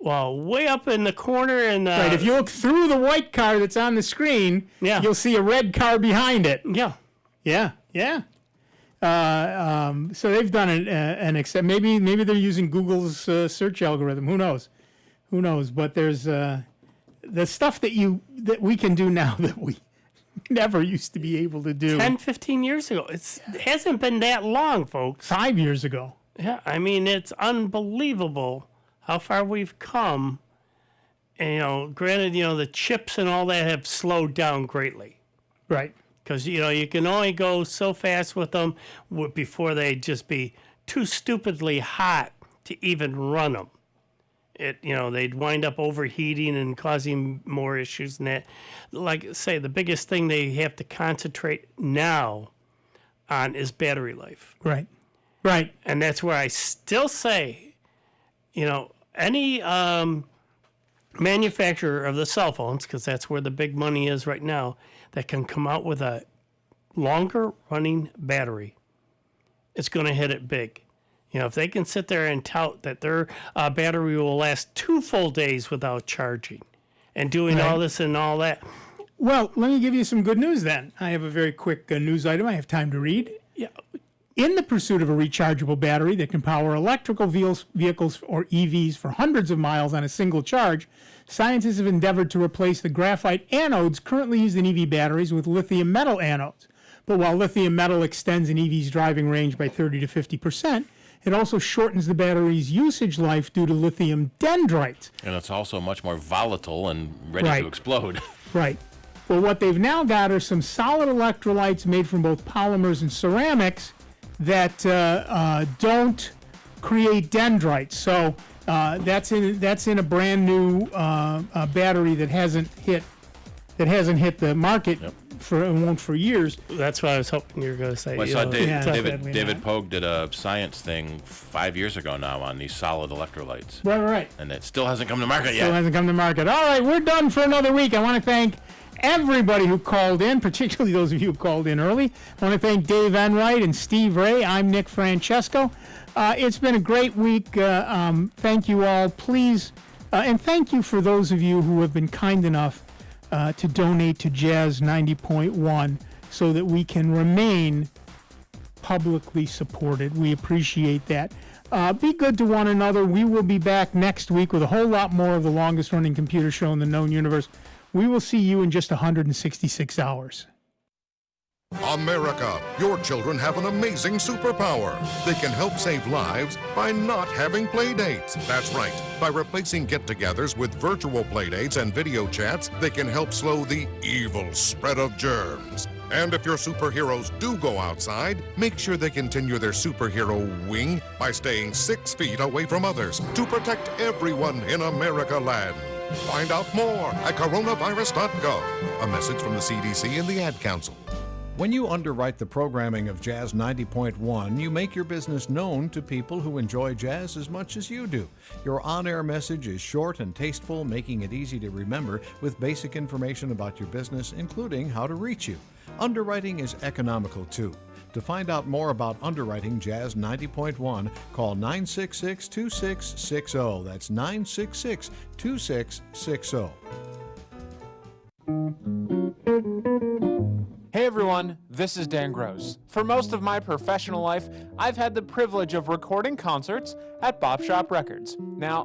Well, way up in the corner, and right, if you look through the white car that's on the screen, you'll see a red car behind it. Yeah. So they've done an except maybe they're using Google's search algorithm. Who knows? But there's the stuff that we can do now that we never used to be able to do 10, 15 years ago. It hasn't been that long, folks. 5 years ago. Yeah, I mean, it's unbelievable how far we've come. And, granted, the chips and all that have slowed down greatly. Right. Because, you can only go so fast with them before they just be too stupidly hot to even run them. They'd wind up overheating and causing more issues than that. Like I say, the biggest thing they have to concentrate now on is battery life. Right. And that's where I still say, any manufacturer of the cell phones, because that's where the big money is right now, that can come out with a longer running battery, it's going to hit it big. If they can sit there and tout that their battery will last 2 full days without charging and doing all this and all that. Well, let me give you some good news then. I have a very quick news item I have time to read. Yeah. In the pursuit of a rechargeable battery that can power electrical vehicles or EVs for hundreds of miles on a single charge, scientists have endeavored to replace the graphite anodes currently used in EV batteries with lithium metal anodes. But while lithium metal extends an EV's driving range by 30 to 50%, it also shortens the battery's usage life due to lithium dendrites. And it's also much more volatile and ready to explode. Right. Well, what they've now got are some solid electrolytes made from both polymers and ceramics that don't create dendrites. So that's in a brand new battery that hasn't hit the market for years. That's what I was hoping you were going to say. Well, I saw David Pogue did a science thing 5 years ago now on these solid electrolytes. Right. And it still hasn't come to market yet. Still hasn't come to market. All right, we're done for another week. I want to thank everybody who called in, particularly those of you who called in early. I want to thank Dave Enright and Steve Ray. I'm Nick Francesco. It's been a great week. Thank you all. Please, and thank you for those of you who have been kind enough to donate to Jazz 90.1 so that we can remain publicly supported. We appreciate that. Be good to one another. We will be back next week with a whole lot more of the longest running computer show in the known universe. We will see you in just 166 hours. America, your children have an amazing superpower. They can help save lives by not having play dates. That's right. By replacing get-togethers with virtual play dates and video chats, they can help slow the evil spread of germs. And if your superheroes do go outside, make sure they continue their superhero wing by staying 6 feet away from others to protect everyone in America land. Find out more at coronavirus.gov. A message from the CDC and the Ad Council. When you underwrite the programming of Jazz 90.1, you make your business known to people who enjoy jazz as much as you do. Your on-air message is short and tasteful, making it easy to remember with basic information about your business, including how to reach you. Underwriting is economical, too. To find out more about underwriting Jazz 90.1, call 966-2660. That's 966-2660. Hey everyone, this is Dan Gross. For most of my professional life, I've had the privilege of recording concerts at Bop Shop Records. Now,